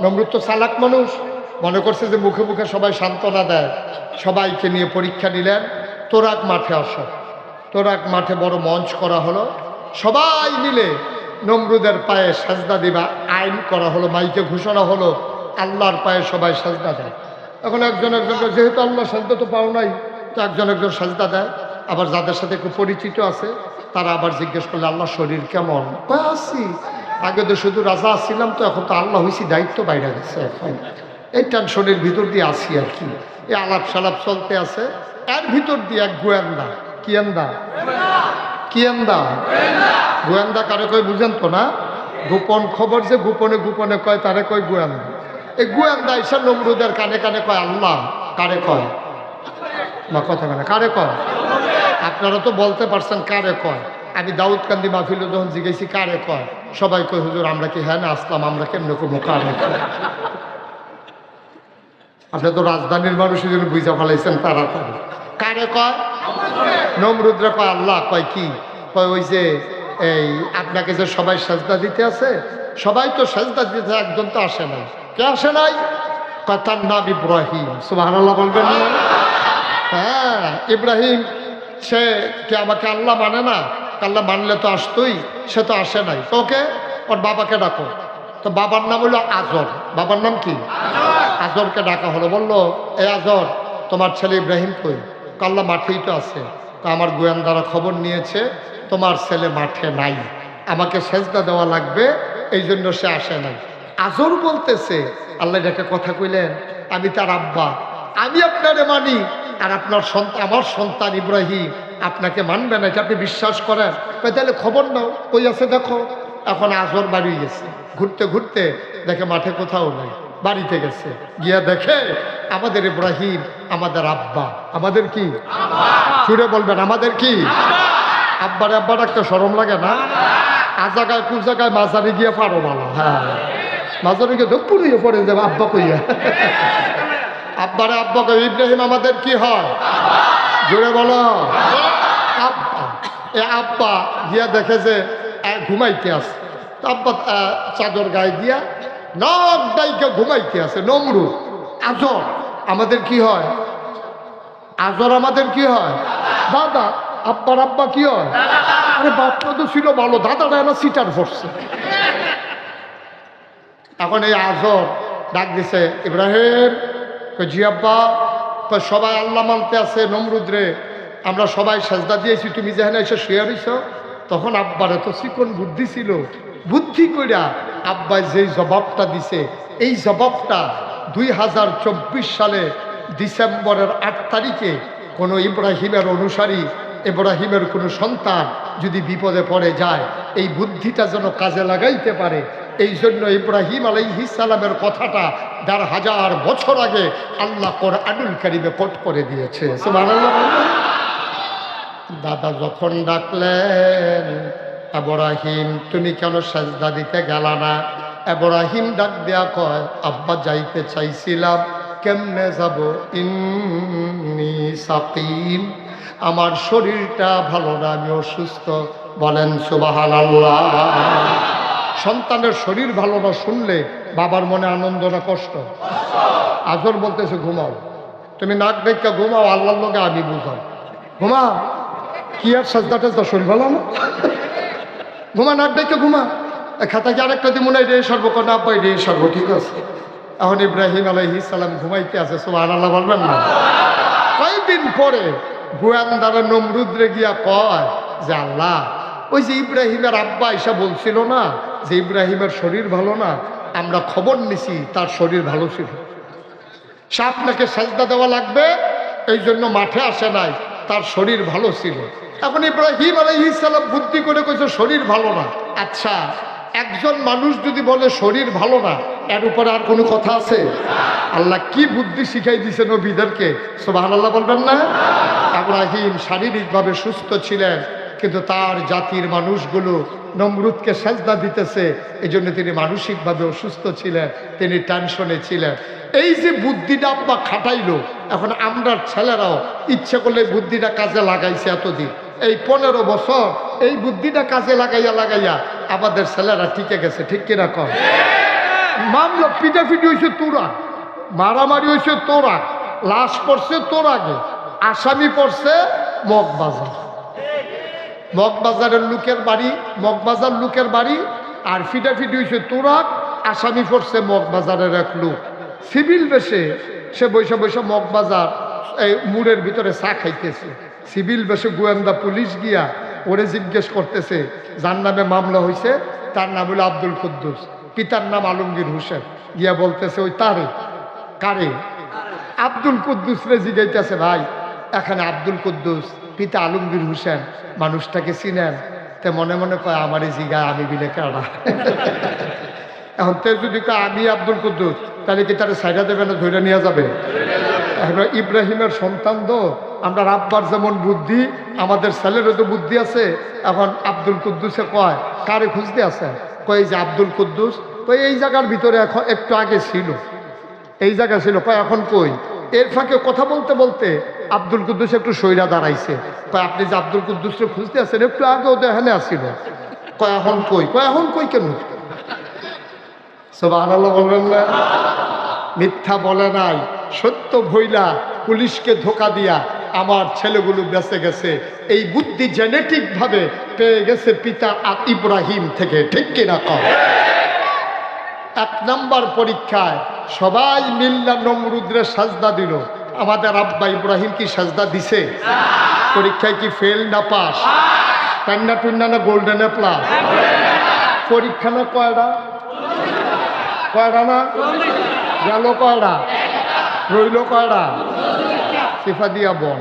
নমরুদ তো চালাক মানুষ, মনে করছে যে মুখে মুখে সবাই সান্ত্বনা দেয়, সবাইকে নিয়ে পরীক্ষা নিলেন। তোরাক মাঠে আসো, তোরাক মাঠে বড় মঞ্চ করা হলো, সবাই মিলে নমরুদের পায়ে সাজদা দিবা আইন করা হলো, মাইকে ঘোষণা হলো আল্লাহর পায়ে সবাই সাজদা দেয়। এখন একজন একজনকে, যেহেতু আল্লাহ সাজদা তো পাও নাই, তো একজন একজন সাজদা দেয়। আবার যাদের সাথে একটু পরিচিত আছে তারা আবার জিজ্ঞেস করলে আল্লাহ শরীর কেমন? আছি, আগে তো শুধু রাজা আসছিলাম, তো এখন তো আল্লাহ হয়েছি, দায়িত্ব বাইরে গেছে, এখন এই টেনশনের ভিতর দিয়ে আসি আর কি। এই আলাপ সালাপ চলতে আছে, এর ভিতর দিয়ে এক গোয়েন্দা, গোয়েন্দা কারে কয় বুঝেন তো না? গোপন খবর যে গোপনে গোপনে কয় তারে কয় গোয়েন্দা। এই গোয়েন্দা এসে নমরুদের কানে কানে কয় আল্লাহ। কারে কয়? না, কথা মানে কারে কয়? আপনারা তো বলতে পারছেন কারে কয়। আমি দাউদকান্দি মাহফিলে যখন জিজ্ঞেসি কারে কয়, সবাই কয় হুজুর আমরা কি হ্যাঁ না আসলাম, আমরা কেমন করবো কারে কয়? আপনি তো রাজধানীর মানুষের জন্য বুঝা ফেলাইছেন তাড়াতাড়ি। কারে কয়? নমরুদরা কয় আল্লাহ। কয় কি? কয় ওই যে এই আপনাকে যে সবাই সাজদা দিতে আছে, সবাই তো সাজদা দিতে, একজন তো আসে নাই। কে আসে নাই? কয় তার নাম ইব্রাহিম। সুবহানাল্লাহ বলবেন না? হ্যাঁ, ইব্রাহিম। সে কে আমাকে আল্লাহ মানে না? আল্লাহ মানলে তো আসতোই, সে তো আসে নাই। তো ওকে, ওর বাবাকে ডাকো। তো বাবার নাম হলো আজর। বাবার নাম কি? আজরকে ডাকা হলো। বললো এই আজর, তোমার ছেলে ইব্রাহিম কই? আল্লাহ মাঠেই তো আছে। তো আমার গোয়েন্দারা খবর নিয়েছে তোমার ছেলে মাঠে নাই, আমাকে সেজদা দেওয়া লাগবে, এই জন্য সে আসে নাই। আজর বলতেছে আল্লাহ এটাকে কথা কইলেন, আমি তার আব্বা, আমি আপনারে মানি, আর আপনার সন্তান, আমার সন্তান ইব্রাহিম আপনাকে মানবে না, এটা আপনি বিশ্বাস করেন? তাহলে খবর নাও, কই আছে দেখো। এখন আজর বাড়ি গেছে, ঘুরতে ঘুরতে দেখে মাঠে কোথাও নাই, বাড়িতে গেছে, গিয়া দেখে আমাদের ইব্রাহিম, আমাদের আব্বা। আমাদের কি? সুরে বলবেন আমাদের কি? আব্বারে আব্বা ডাকতে শরম লাগে না? আজাগায় কোন জায়গায় মাঝারি গিয়ে পারো ভালো। হ্যাঁ, মাঝারি গিয়ে পুড়িয়ে পড়ে যাবে আব্বা কইয়া। আব্বারে আব্বা কই, ইব্রাহিম আমাদের কি হয়? জোরে বলো আব্বা। এ আব্বা গিয়া দেখে যে ঘুমাইতে আছে। তো আব্বা চাদর গায়ে দিয়া নখ ডাইকে ঘুমাইতে আছে নমরুদ আজর আমাদের কি হয় আজর আমাদের কি হয় দাদা আব্বার আব্বা কি হয় আরে বাপটা তো ছিল ভালো দাদাটা না সিটার পড়ছে এখন এই আজর ডাক দিছে ইব্রাহিম জি আব্বা সবাই আল্লাহ মানতে আছে নমরুদ রে আমরা সবাই সেজদা দিয়েছি তুমি যেখানে এসে শুয়ে রইছ তখন আব্বার এত চিকন বুদ্ধি ছিল বুদ্ধি কইরা আব্বাই যেই জবাবটা দিছে এই জবাবটা 2024 সালে ডিসেম্বরের 8 তারিখে কোনো ইব্রাহিমের অনুসারী ইব্রাহিমের কোনো সন্তান যদি বিপদে পড়ে যায় এই বুদ্ধিটা যেন কাজে লাগাইতে পারে এই জন্য ইব্রাহিম আলাইহিস সালামের কথাটা ১৫০০ বছর আগে আল্লাহ কোরআনুল কারীমে কোট করে দিয়েছে সুবহানাল্লাহ। দাদা যখন ডাকলেন ইব্রাহিম তুমি কেন সেজদা দিতে গেলা না ইব্রাহিম ডাক দেয়া কয় আব্বা যাইতে চাইছিলাম কেমনে যাব ইন্নী সাকিম আমার শরীরটা ভালো না আমি অসুস্থ বলেন সুবহানাল্লাহ। সন্তানের শরীর ভালো না শুনলে বাবার মনে আনন্দ না কষ্ট আজর বলতেছে ঘুমাও তুমি নাক দেখে ঘুমাও আল্লাহর লগে আমি বুঝাও ঘুমা কি আর সাজদাটা তো শরীর ভালো না ঘুমা নাক দেখে ঘুমা খাতা কি আরেকটা দিন মনে হয় রে সর্বকর না পাই রে সর্ব ঠিক আছে এখন ইব্রাহিম আলাইহিস সালাম ঘুমাইতে আছে সুবহানাল্লাহ বলবেন না কয়েকদিন পরে গোয়ান্দারা নমরুদরে গিয়া কয় যে আল্লাহ ওই যে ইব্রাহিমের আব্বা এসে বলছিল না যে ইব্রাহিমের শরীর ভালো না আমরা খবর নিছি তার শরীর ভালো ছিল সে আপনাকে সেজদা দেওয়া লাগবে এই জন্য মাঠে আসে নাই তার শরীর ভালো ছিল এখন ইব্রাহিম আলাইহিস সালাম বুদ্ধি করে কইছে শরীর ভালো না আচ্ছা একজন মানুষ যদি বলে শরীর ভালো না এর উপরে আর কোনো কথা আছে আল্লাহ কি বুদ্ধি শিখাই দিছে নবীদেরকে সুবহানাল্লাহ বলবেন না ইব্রাহিম শারীরিকভাবে সুস্থ ছিলেন কিন্তু তার জাতির মানুষগুলো নমরুদকে সেজদা দিতেছে এই জন্য তিনি মানসিকভাবে অসুস্থ ছিলেন তিনি টেনশনে ছিলেন এই যে বুদ্ধিটা আব্বা খাটাইলো এখন আমরা ছেলেরাও ইচ্ছে করলে বুদ্ধিটা কাজে লাগাইছে এতদিন এই 15 বছর এই বুদ্ধিটা কাজে লাগাইয়া আমাদের ছেলেরা টিকে গেছে ঠিক কিনা কম মামলা পিটাপিটি হয়েছে তোরা মারামারি হয়েছে তোরা লাশ পড়ছে তোর আগে আসামি পড়ছে মগবাজারের লোকের বাড়ি মগবাজার লোকের বাড়ি আর ফিটাফিটি হয়েছে তোরা আসামি পড়ছে মগবাজারের এক লোক সিভিল বেশে সে বৈশা বৈশা মগবাজার এই মুড়ের ভিতরে চা খাইতেছে সিভিল বেশে গোয়েন্দা পুলিশ গিয়া ওরে জিজ্ঞেস করতেছে যার নামে মামলা হয়েছে তার নাম হলো আব্দুল কুদ্দুস পিতার নাম আলমগীর হোসেন গিয়া বলতেছে ওই তারে কারে আব্দুল কুদ্দুস রে জিগাইতেছে ভাই এখানে আব্দুল কুদ্দুস পিতা আলমগীর হোসেন মানুষটাকে চিনেন তে মনে মনে কয় আমারই জিগা আমি বিলে কেনা এখন তে যদি কয় আমি আব্দুল কুদ্দুস তাহলে কি তারা সাইডা দেবে না ধরে নিয়ে যাবে এখন ইব্রাহিমের সন্তান তো আমরা আব্বার যেমন বুদ্ধি আমাদের ছেলেরও তো বুদ্ধি আছে এখন আব্দুল কুদ্দুসে কয় কারে খুঁজতে আছে কয় যে আব্দুল কুদ্দুস কই এই জায়গার ভিতরে এখন একটু আগে ছিল এই জায়গা ছিল কয় এখন কই এর ফাঁকে কথা বলতে বলতে আব্দুল কুদ্দুস একটু সইরা দাঁড়াইছে কয় আপনি যে আব্দুল কুদ্দুসকে খুঁজতে আছেন একটু আগে ওদের এখানে আসছিল কয় এখন কই কেন সুবহানাল্লাহ বলবেন না মিথ্যা বলে নাই সত্য ভইলা পুলিশকে ধোকা দিয়া আমার ছেলেগুলো বেঁচে গেছে এই বুদ্ধি জেনেটিক ভাবে পেয়ে গেছে পিতা ইব্রাহিম থেকে ঠিক কিনা কম 1 নম্বর পরীক্ষায় সবাই মিল্লা নমরুদরে সাজদা দিল আমাদের আব্বা ইব্রাহিম কি সাজদা দিছে পরীক্ষায় কি ফেল না পাস কান্না টুন্না না গোল্ডেন এ প্লাস পরীক্ষা না কয়টা না গেল কয়টা রইল কয়টা সিফা দিয়া বল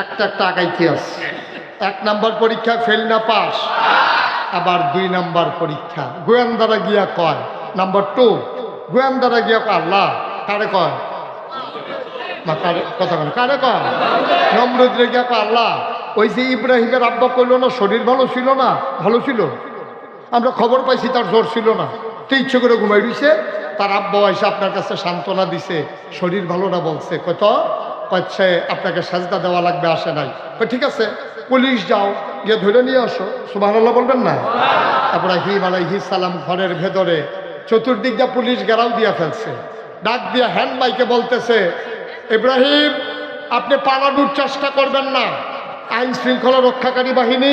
একটা আগাইতে আছে 1 নম্বর পরীক্ষা ফেল না পাস আবার 2 নম্বর পরীক্ষা গোয়েন্দারা গিয়া কয় নাম্বার 2 গোয়েন্দারা গিয়া কয় আল্লাহ কারে কয় কথা বলে কারে কয় নমরুদরে গিয়া কয় আল্লাহ ওই যে ইব্রাহিমের আব্বা কইল না শরীর ভালো ছিল না ভালো ছিল আমরা খবর পাইছি তার জ্বর ছিল না তো ইচ্ছে করে ঘুমাই দিছে তার আব্বা এসে আপনার কাছে সান্ত্বনা দিছে শরীর ভালো না বলছে কত কচ্ছে আপনাকে সাজদা দেওয়া লাগবে আসে নাই ঠিক আছে পুলিশ যাও গিয়ে ধরে নিয়ে আসো সুবহানাল্লাহ বলবেন না ইব্রাহিম আলাইহিস সালাম ঘরের ভেতরে চতুর্দিক দিয়ে পুলিশ ঘেরাও দিয়ে ফেলছে। ডাক দিয়ে হ্যান্ড মাইকে বলতেছে, ইব্রাহিম আপনি পালানোর চেষ্টা করবেন না, আইন শৃঙ্খলা রক্ষাকারী বাহিনী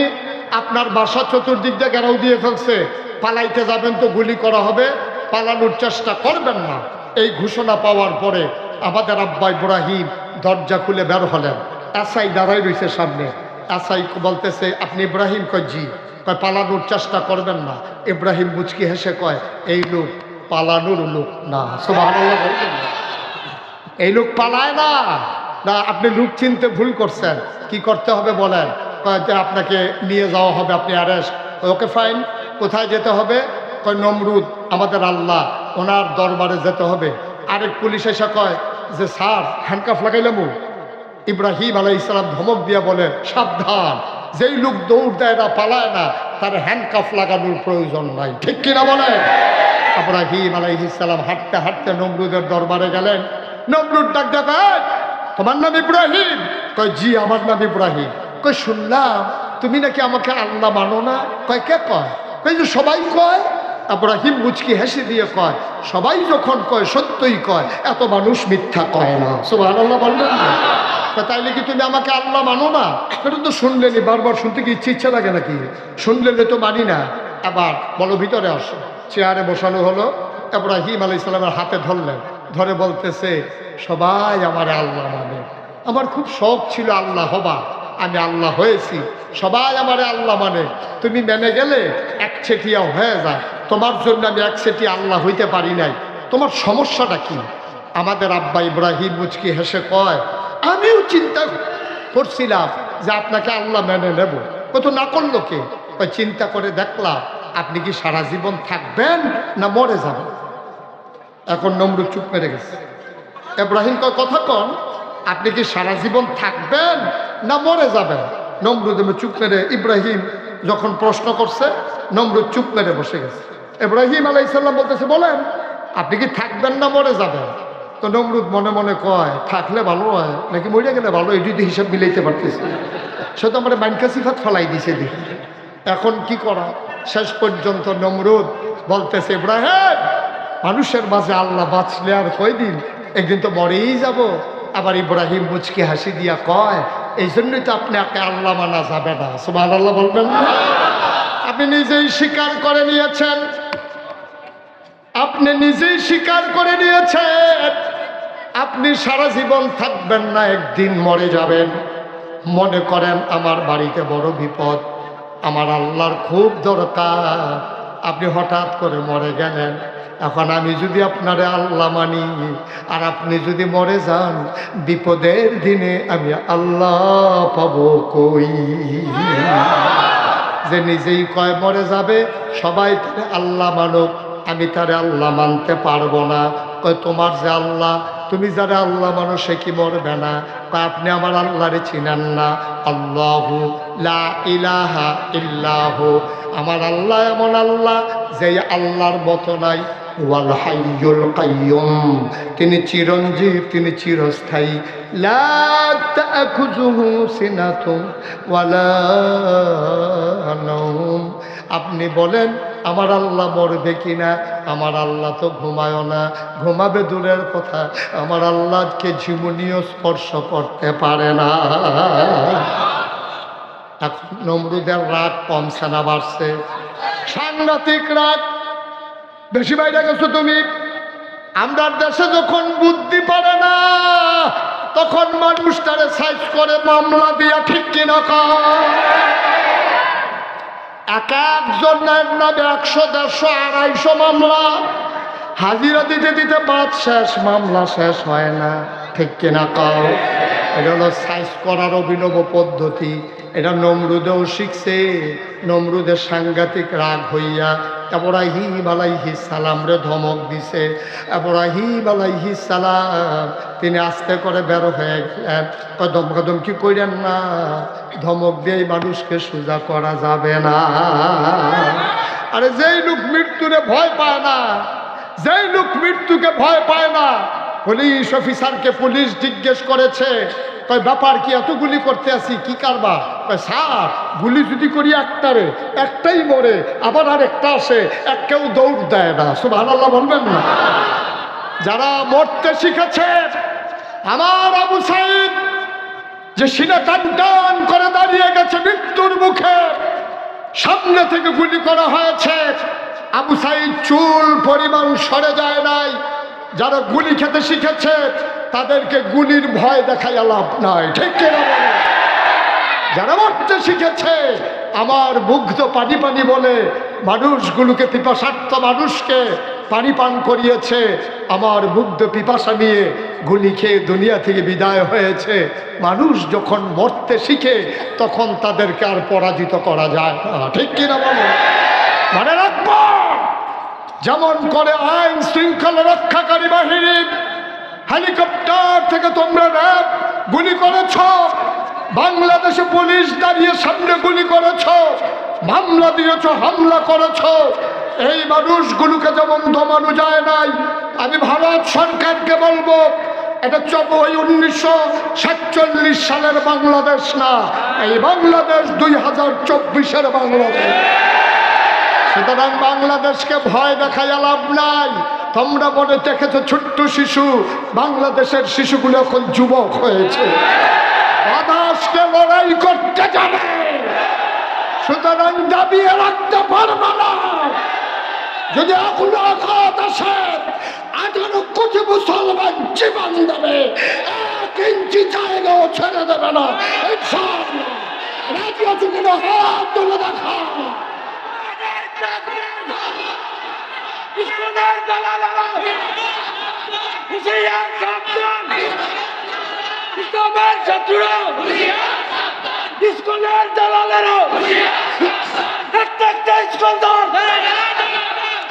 আপনার বাসা চতুর্দিক দিয়ে ঘেরাও দিয়ে ফেলছে, পালাইতে যাবেন তো গুলি করা হবে, পালানোর চেষ্টা করবেন না। এই ঘোষণা পাওয়ার পরে আমাদের আব্বা ইব্রাহিম দরজা খুলে বের হলেন। এসআই দাঁড়াই রয়েছে সামনে। এসআই বলতেছে, আপনি ইব্রাহিম? কয় জি। কয় পালানোর চেষ্টা করবেন না? ইব্রাহিম মুচকি হেসে কয়, এই লোক পালানোর লোক না। সুবহানাল্লাহ বলবেন না, এই লোক পালায় না। না, আপনি লোক চিনতে ভুল করছেন। কি করতে হবে বলেন? কয় যে আপনাকে নিয়ে যাওয়া হবে, আপনি অ্যারেস্ট। Okay fine. কোথায় যেতে হবে? কয় নমরুদ আমাদের আল্লাহ, ওনার দরবারে যেতে হবে। আরেক পুলিশ এসে কয় যে স্যার হ্যান্ডকাফ লাগাইলাম। ইব্রাহিম আলাইহিস সালাম ধমক দিয়ে বলে, সাবধান, যেই লোক দৌড় দেয় না, পালায় না, তার হ্যান্ডকাফ লাগানোর প্রয়োজন নাই। ঠিক কিনা বলেন? ইব্রাহিম আলাইহিস সালাম হাঁটতে হাঁটতে নমরুদের দরবারে গেলেন। নমরুদ ডাক ডাক, তোমার নাম ইব্রাহিম? কয় জি আমার নাম ইব্রাহিম। কয় শুনলাম তুমি নাকি আমাকে আল্লাহ মানো না। কয় কে কয়? কয় যে সবাই কয়। ইব্রাহিম মুচকি হেসে দিয়ে কয়, সবাই যখন কয় সত্যই কয়, এত মানুষ মিথ্যা কয় না। সুবহানাল্লাহ বললেন না? তাইলে কি তুমি আমাকে আল্লাহ মানো না? এটা তো শুনলেনি, বারবার শুনতে কি ইচ্ছা লাগে নাকি? শুনলেনি তো মানি না। আবার বলো ভিতরে আসো। চেয়ারে বসানো হলো। ইব্রাহিম আলাইহিস সালামের হাতে ধরলেন, ধরে বলতেছে, সবাই আমার আল্লাহ মানে, আমার খুব শখ ছিল আল্লাহ হবা, আমি আল্লাহ হয়েছি, সবাই আমারে আল্লাহ মানে, তুমি মেনে গেলে একচেটিয়া হয়ে যায়, তোমার জন্য আমি একচেটিয়া আল্লাহ হইতে পারি নাই, তোমার সমস্যাটা কি? আমাদের আব্বা ইব্রাহিম মুচকি হেসে কয়, আমিও চিন্তা করছিলাম যে আপনাকে আল্লাহ মেনে নেব, কত না করলো কে? চিন্তা করে দেখলাম আপনি কি সারা জীবন থাকবেন না মরে যাবেন। এখন নমরুদ চুপ মেরে গেছে। ইব্রাহিম কয়, কথা কন, আপনি কি সারা জীবন থাকবেন না মরে যাবেন? নমরুদ চুপ মেরে, ইব্রাহিম যখন প্রশ্ন করছে নমরুদ চুপ মেরে বসে গেছে। ইব্রাহিম আলাইহিস সালাম বলতেছে, বলেন আপনি কি থাকবেন না মরে যাবেন? তো নমরুদ মনে মনে কয়, থাকলে ভালো হয় নাকি মরে গেলে ভালো, এটি তো হিসাব মিলাইতে পারতেছে। সে তো আমার মাইনকা সিফাত ফেলাই দিছে দেখি। এখন কি করা? শেষ পর্যন্ত নমরুদ বলতেছে, ইব্রাহিম মানুষের মাঝে আল্লাহ বাঁচলে আর কয়দিন, একদিন তো মরেই যাব। আবার ইব্রাহিম মুচকি হাসি দিয়া কয়, এই জন্যই তো আপনাকে আল্লাহ মানা যাবে না। সুবহানাল্লাহ বলবেন না? আপনি নিজেই স্বীকার করে নিয়েছেন, আপনি নিজেই স্বীকার করে নিয়েছেন আপনি সারা জীবন থাকবেন না, একদিন মরে যাবেন। মনে করেন আমার বাড়িতে বড় বিপদ, আমার আল্লাহর খুব দরকার, আপনি হঠাৎ করে মরে গেলেন। এখন আমি যদি আপনারে আল্লাহ মানি আর আপনি যদি মরে যান, বিপদের দিনে আমি আল্লাহ পাবো কই? যে নিজেই কয় মরে যাবে, সবাই তারে আল্লাহ মানব, আমি তারে আল্লাহ মানতে পারবো না। কয় তোমার যে আল্লাহ, তুমি যারা আল্লাহ মানো সে কি মরবে না? কয় আপনি আমার আল্লাহরে চিনেন না। আল্লাহু লা ইলাহা ইল্লাহু, আমার আল্লাহ এমন আল্লাহ যে আল্লাহর মতো নাই। ওয়াল হাইয়ুল কাইয়ুম, তিনি চিরঞ্জীব, তিনি চিরস্থায়ী। লা তাখুযুহু সিনাতুন ওয়ালা নাওম। আপনি বলেন আমার আল্লাহ মরবে কিনা? আমার আল্লাহ তো ঘুমায় না, ঘুমাবে দূরের কথা, আমার আল্লাহকে ঝিমুনিও স্পর্শ করতে পারে না। এখন নমরুদের রাগ কমছে না বাড়ছে? সাংঘাতিক রাগ। বেশি বাইরে গেছো তুমি। আমরা দেশে যখন বুদ্ধি পারে না তখন মানুষ তারে সাইজ করে মামলা দিয়া, ঠিক কিনা কয়? এক একজনের নামে 100, 150, 250 মামলা, হাজিরা দিতে দিতে বাদ শেষ, মামলা শেষ হয় না, ঠিক কিনা কয়? এটা হলো সাইজ করার অভিনব পদ্ধতি। এটা নমরুদেও শিখছে। নমরুদের সাংঘাতিক রাগ হইয়া ইব্রাহিম আলাইহিস সালাম রে ধমক দিছে। ইব্রাহিম আলাইহিস সালাম তিনি আস্তে করে বের হয়ে গেলেন। কদম কি কইরেন না, ধমক দিয়ে মানুষকে সোজা করা যাবে না। আরে যেই লোক মৃত্যুরে ভয় পায় না, যেই লোক মৃত্যুকে ভয় পায় না, পুলিশ অফিসারকে পুলিশ জিজ্ঞেস করেছে, কয় ব্যাপার কি, এত গুলি করতে আসি কি কারবা? স্যার গুলি যদি করি একটারে একটাই মরে, আবার আর একটা আসে, এক কেউ দৌড় দেয় না। সুবহানাল্লাহ বলবেন না? যারা মরতে শিখেছে, আমার আবু সাইদ যে সিনা টান টান করে দাঁড়িয়ে গেছে মৃত্যুর মুখে, সামনে থেকে গুলি করা হয়েছে, আবু সাইদ চুল পরিমাণ সরে যায় নাই। যারা গুলি খেতে শিখেছে তাদেরকে গুলির ভয় দেখায় লাভ নাই, ঠিক কিনা বলে? যারা মরতে শিখেছে, আমার মুগ্ধ পানি পানি বলে মানুষগুলোকে, পিপাসার্থ মানুষকে পানি পান করিয়েছে, আমার মুগ্ধ পিপাসা নিয়ে গুলি খেয়ে দুনিয়া থেকে বিদায় হয়েছে। মানুষ যখন মরতে শিখে তখন তাদেরকে আর পরাজিত করা যায় না, ঠিক কিনা বলো? মনে রাখবো, যেমন করে আইন শৃঙ্খলা রক্ষাকারী বাহিনী হেলিকপ্টার থেকে তোমরা র্যাব গুলি করেছ, বাংলাদেশে পুলিশ দাঁড়িয়ে সামনে গুলি করেছ, মামলা দিয়েছ, হামলা করেছ, এই মানুষগুলোকে যেমন দমানো যায় নাই, আমি ভারত সরকারকে বলবো, এটা 1947 সালের বাংলাদেশ না, এই বাংলাদেশ 2024-এর বাংলাদেশ। সুতরাং বাংলাদেশকে ভয় দেখায় লাভ নাই। তোমরা মনে দেখেছো ছোট্ট শিশু, বাংলাদেশের শিশুগুলো এখন যুবক হয়েছে, বাতাসকে লড়াই করতে যাবে। সুতরাং দাবিয়ে রাখতে পারবে না। যদি এখন আঘাত আসে, 18 কোটি মুসলমান জীবন দেবে, 1 ইঞ্চি জায়গাও ছেড়ে দেবে না ইনশাআল্লাহ। রাজি আছো কিনা হাত তুলে দেখা।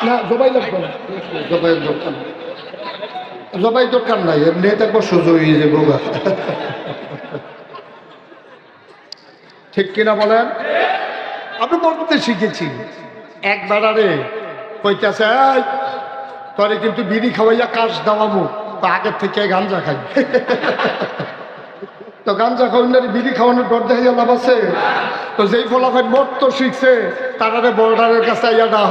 না জবাই লাগবে না, জবাইয়ের দরকার নাই, জবাই দরকার নাই, এমনি দেখবো সোজা হয়ে যাবো। ঠিক কিনা বলেন? আমি বলতে শিখেছি, একবার আরে কইতেছে, তোরে কিন্তু বিড়ি খাওয়াইয়া কাজ দেওয়ামু, তো আগের থেকে গাঞ্জা খাই। তো গাঞ্জা খাওয়ানোর বিড়ি খাওয়ানোর ডর দেখা লাভ আছে? তো যেই ফলাফল মরতো শিখছে, তারারে বর্ডারের কাছে আইয়া না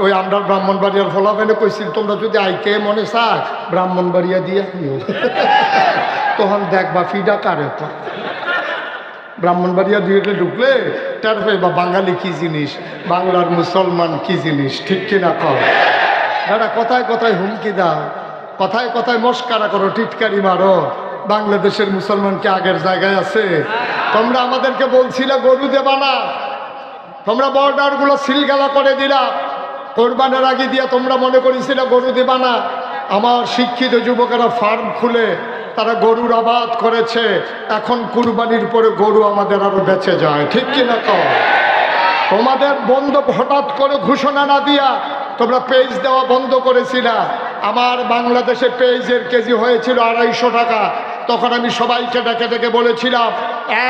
ওই আমরা ব্রাহ্মণবাড়িয়ার ফলাফেলে কইছিল, তোমরা যদি আইতে মনে চায় ব্রাহ্মণবাড়িয়া দিয়ে নিও, তখন দেখবা ফিডা কারে। ব্রাহ্মণবাড়িয়া দিয়ে ঢুকলে তার বা বাঙালি কি জিনিস, বাংলার মুসলমান কি জিনিস, ঠিক কিনা কর? দাদা কথায় কথায় হুমকি দাও, কথায় কথায় মস্কারা করো, টিটকারি মারো। বাংলাদেশের মুসলমান কি আগের জায়গায় আছে? তোমরা আমাদেরকে বলছিলে গরু দেবা না, তোমরা বর্ডারগুলো সিলগালা করে দিলা, কোরবানের আগে দিয়া তোমরা মনে করেছিলে গরু দেবা না। আমার শিক্ষিত যুবকেরা ফার্ম খুলে তারা গরুর আবাদ করেছে, এখন কুরবানির পরে গরু আমাদের আরো বেঁচে যায়, ঠিক কিনা কও? তোমাদের বন্ধ হঠাৎ করে ঘোষণা না দিয়া তোমরা পেজ দেওয়া বন্ধ করেছিলা। আমার বাংলাদেশে পেঁয়াজের কেজি হয়েছিল 250 টাকা। তখন আমি সবাইকে ডেকে ডেকে বলেছিলাম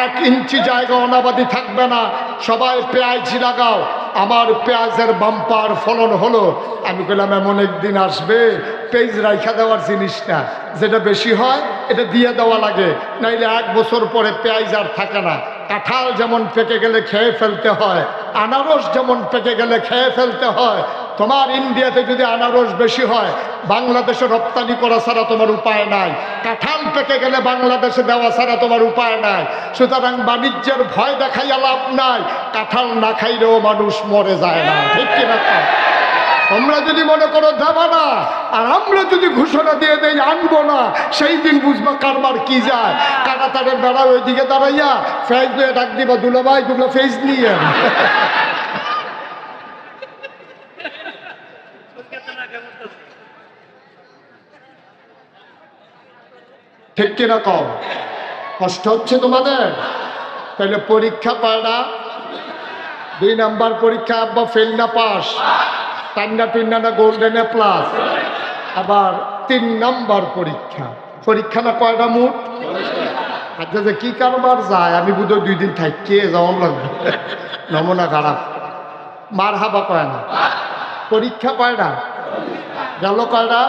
1 ইঞ্চি জায়গা অনাবাদি থাকবে না, সবাই পেঁয়াজ লাগাও। আমার পেঁয়াজের বাম্পার ফলন হলো। আমি বললাম এমন একদিন আসবে পেঁয়াজ রাইখা দেওয়ার জিনিস না, যেটা বেশি হয় এটা দিয়ে দেওয়া লাগে, নাইলে 1 বছর পরে পেঁয়াজ আর থাকে না। কাঁঠাল যেমন পেকে গেলে খেয়ে ফেলতে হয়, আনারস যেমন পেকে গেলে খেয়ে ফেলতে হয়, তোমার ইন্ডিয়াতে যদি আনারস বেশি হয় বাংলাদেশে রপ্তানি করা ছাড়া তোমার উপায় নাই, কাঁঠাল পেকে গেলে বাংলাদেশে দেওয়া ছাড়া তোমার উপায় নাই। সুতরাং বাণিজ্যের ভয় দেখাইয়া লাভ নাই, কাঁঠাল না খাইলেও মানুষ মরে যায় না, ঠিক কিনা? তোমরা যদি মনে করো দেবা না, আর আমরা যদি ঘোষণা দিয়ে দেই আনবো না, সেই দিন বুঝবা কারবার কি যায়। কাটাতারের বেড়া ওইদিকে দাঁড়াইয়া ফেজ দিয়ে ডাক দিবা, দুলাভাই তোমরা ফেজ নিয়ে। ঠিক কিনা কম? কষ্ট হচ্ছে তোমাদের? তাহলে পরীক্ষা পাড়া 2 নাম্বার পরীক্ষা, আব্বা ফেল না পাস, টান্না টুন্না না গোল্ডেন এ প্লাস। আবার 3 নাম্বার পরীক্ষা, পরীক্ষা না কয়টা মোট? আচ্ছা যে কি কারবার যায়, আমি বোধহয় 2 দিন থাকিয়ে যাওয়ার লাগবে, নমুনা খারাপ। মার হাবা কয় না, পরীক্ষা কয়টা গেল? কয়টা?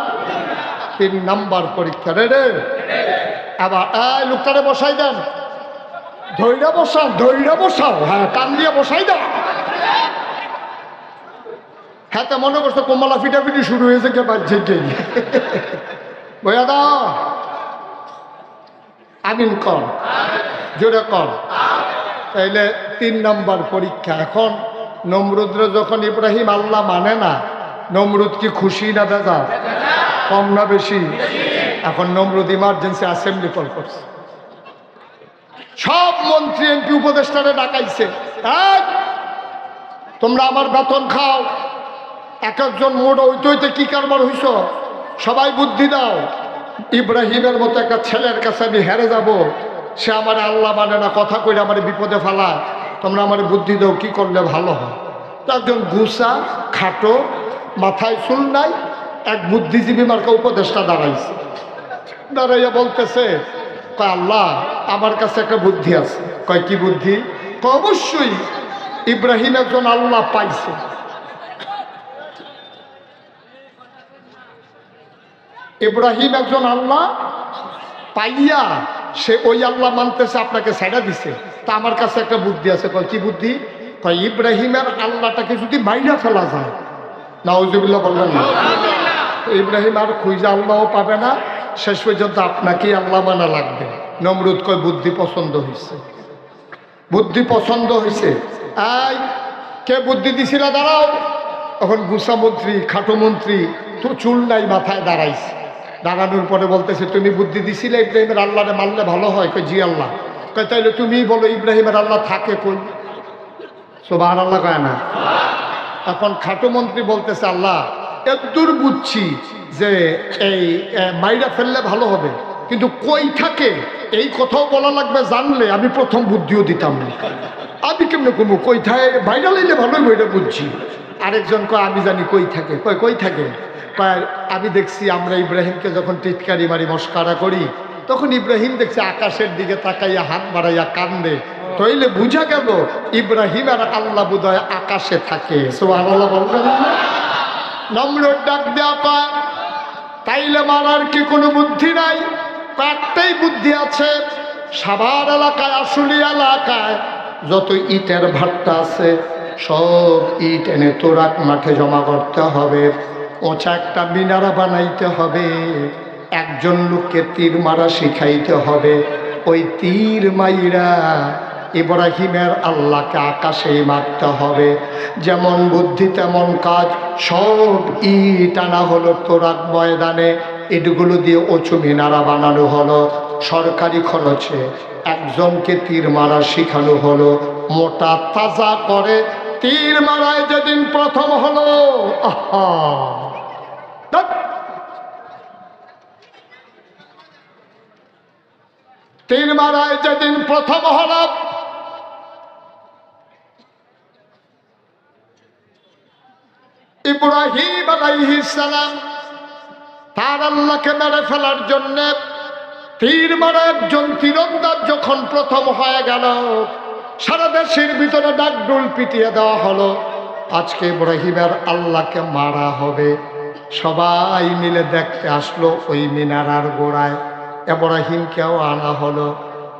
3 নাম্বার পরীক্ষা। রে রে আবার লোকটারে বসাই দেন, ধৈর্য বসাও, হ্যাঁ টান দিয়ে বসাই দাও। হ্যাঁ তা মনে করছো কমলা ফিটাফিটি শুরু হয়েছে, কে বাজছে কে বইয়া দাও। আমিন কর, জোরে কর। তাইলে 3 নম্বর পরীক্ষা। এখন নমরুদরা যখন ইব্রাহিম আল্লাহ মানে না, নমরুদ কি খুশি না বেজার? কম না বেশি? এখন নমরুদ ইমার্জেন্সি অ্যাসেম্বলি কল করছে, সব মন্ত্রী এমপি উপদেষ্টারে ডাকাইছে, তোমরা আমার বেতন খাও, এক একজন মোট হইতে কি কারবার হইছ, সবাই বুদ্ধি দাও। ইব্রাহিমের মতো একটা ছেলের কাছে আমি হেরে যাব, সে আমার আল্লাহ মানে না, কথা কইলে আমার বিপদে ফেলায়, তোমরা আমার বুদ্ধি দাও কি করলে ভালো হয়। একজন গুসা খাটো মাথায় চুল নাই এক বুদ্ধিজীবী মার্কা উপদেষ্টা দাঁড়াইছে, দাঁড়াইয়া বলতেছে, কয় আল্লাহ আমার কাছে একটা বুদ্ধি আছে। কয় কি বুদ্ধি? অবশ্যই ইব্রাহিম একজন আল্লাহ পাইছে, ইব্রাহিম একজন আল্লাহ পাইয়া সে ওই আল্লাহ মানতেছে, আপনাকে ছেড়ে দিছে, তা আমার কাছে একটা বুদ্ধি আছে। কয় কি বুদ্ধি? কয় ইব্রাহিমের আল্লাহটাকে যদি মাইরা ফেলা যায়, নাউজুবিল্লাহ বলবেন না, ইব্রাহিম আর খুঁজে আল্লাহও পাবে না, শেষ পর্যন্ত আপনাকেই আল্লাহ মানা লাগবে। নমরুদ কয় বুদ্ধি পছন্দ হয়েছে, বুদ্ধি পছন্দ হয়েছে। এই কে বুদ্ধি দিছিল? দাঁড়াও। এখন গুসা মন্ত্রী খাটো মন্ত্রী তো চুল নাই মাথায় দাঁড়াইছে, দাঁড়ানোর পরে বলতেছে, তুমি বুদ্ধি দিছিলে ইব্রাহিমের আল্লাহরে মানলে ভালো হয়? কয় জি আল্লাহ। কয় তাইলে তুমি বলো ইব্রাহিমের আল্লাহ থাকে কই? সুবহানাল্লাহ কয় না? এখন খাটো মন্ত্রী বলতেছে, আল্লাহ এতদূর বুঝছি যে এই মাইরা ফেললে ভালো হবে, কিন্তু কই থাকে এই কথাও বলা লাগবে, জানলে আমি প্রথম বুদ্ধিও দিতাম না। আমি কেমনে কমু কই থাকে, বাইরে লাইলে ভালোই বইটা বুঝছি। আরেকজন কয় আমি জানি কই থাকে। কয় কই থাকে? কয় আমি দেখছি আমরা ইব্রাহিমকে যখন টিটকারি মারি মস্কারা করি, তখন ইব্রাহিম দেখছি আকাশের দিকে তাকাইয়া হাত বাড়াইয়া কান্দে, তাইলে বুঝা গেল ইব্রাহিম আর আল্লাহ বোধহয় আকাশে থাকে। সুবহানাল্লাহ বলবেন না? নমরুদ ডাক দেয়া কয় তাইলে মারার কি কোনো বুদ্ধি নাই? একটাই বুদ্ধি আছে, সাভার এলাকায় আসলি এলাকায় যত ইটের ভাট্টা আছে সব ইট এনে তোরাক মাঠে জমা করতে হবে, ওচা একটা মিনারা বানাইতে হবে, একজন লোককে তীর মারা শিখাইতে হবে, ওই তীর মাইরা ইব্রাহিমের আল্লাহকে আকাশেই মারতে হবে। যেমন বুদ্ধি তেমন কাজ, সব ইট আনা হলো তোরাক ময়দানে, ইটগুলো দিয়ে উঁচু মিনারা বানানো হলো, সরকারি খরচে একজনকে তীর মারা শিখানো হলো, মোটা তাজা করে তীর মারায় যেদিন প্রথম হলো, আহা তীর মারায় যেদিন প্রথম হলো, ইব্রাহিম আলাইহিস সালাম তার আল্লাহকে মেরে ফেলার জন্য তীর মারা একজন তীরন্দাজ যখন প্রথম হয়ে গেল, সারা দেশের ভিতরে ডাকডোল পিটিয়ে দেওয়া হলো, আজকে ইব্রাহিমের আল্লাহকে মারা হবে। সবাই মিলে দেখতে আসলো ওই মিনারার গোড়ায়, ইব্রাহিমকেও আনা হলো,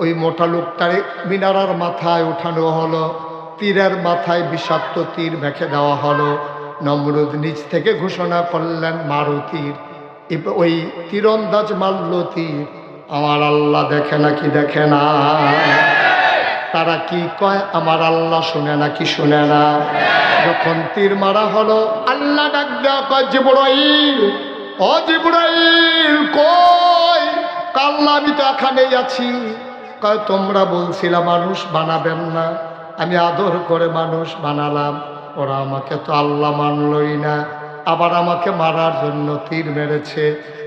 ওই মোটা লোকটারে মিনারার মাথায় উঠানো হলো, তীরের মাথায় বিষাক্ত তীর মেখে দেওয়া হলো। নমরুদ নিচ থেকে ঘোষণা করলেন মারো তীর। ওই তীরন্দাজ মারল তীর। আমার আল্লাহ দেখে নাকি দেখে না? তারা কি কয় আমার আল্লাহ শুনে নাকি শুনে না? যখন তীর মারা হলো আল্লাহ ডাক দেয়া কয় জিবরাইল, ও জিবরাইল কই? আল্লাহ আমি তো এখানেই আছি। কয় তোমরা বলছিলা মানুষ বানাবেন না, আমি আদর করে মানুষ বানালাম, ওরা আমাকে তো আল্লাহ মানলই না, আবার আমাকে মারার জন্য তীর মেরেছে।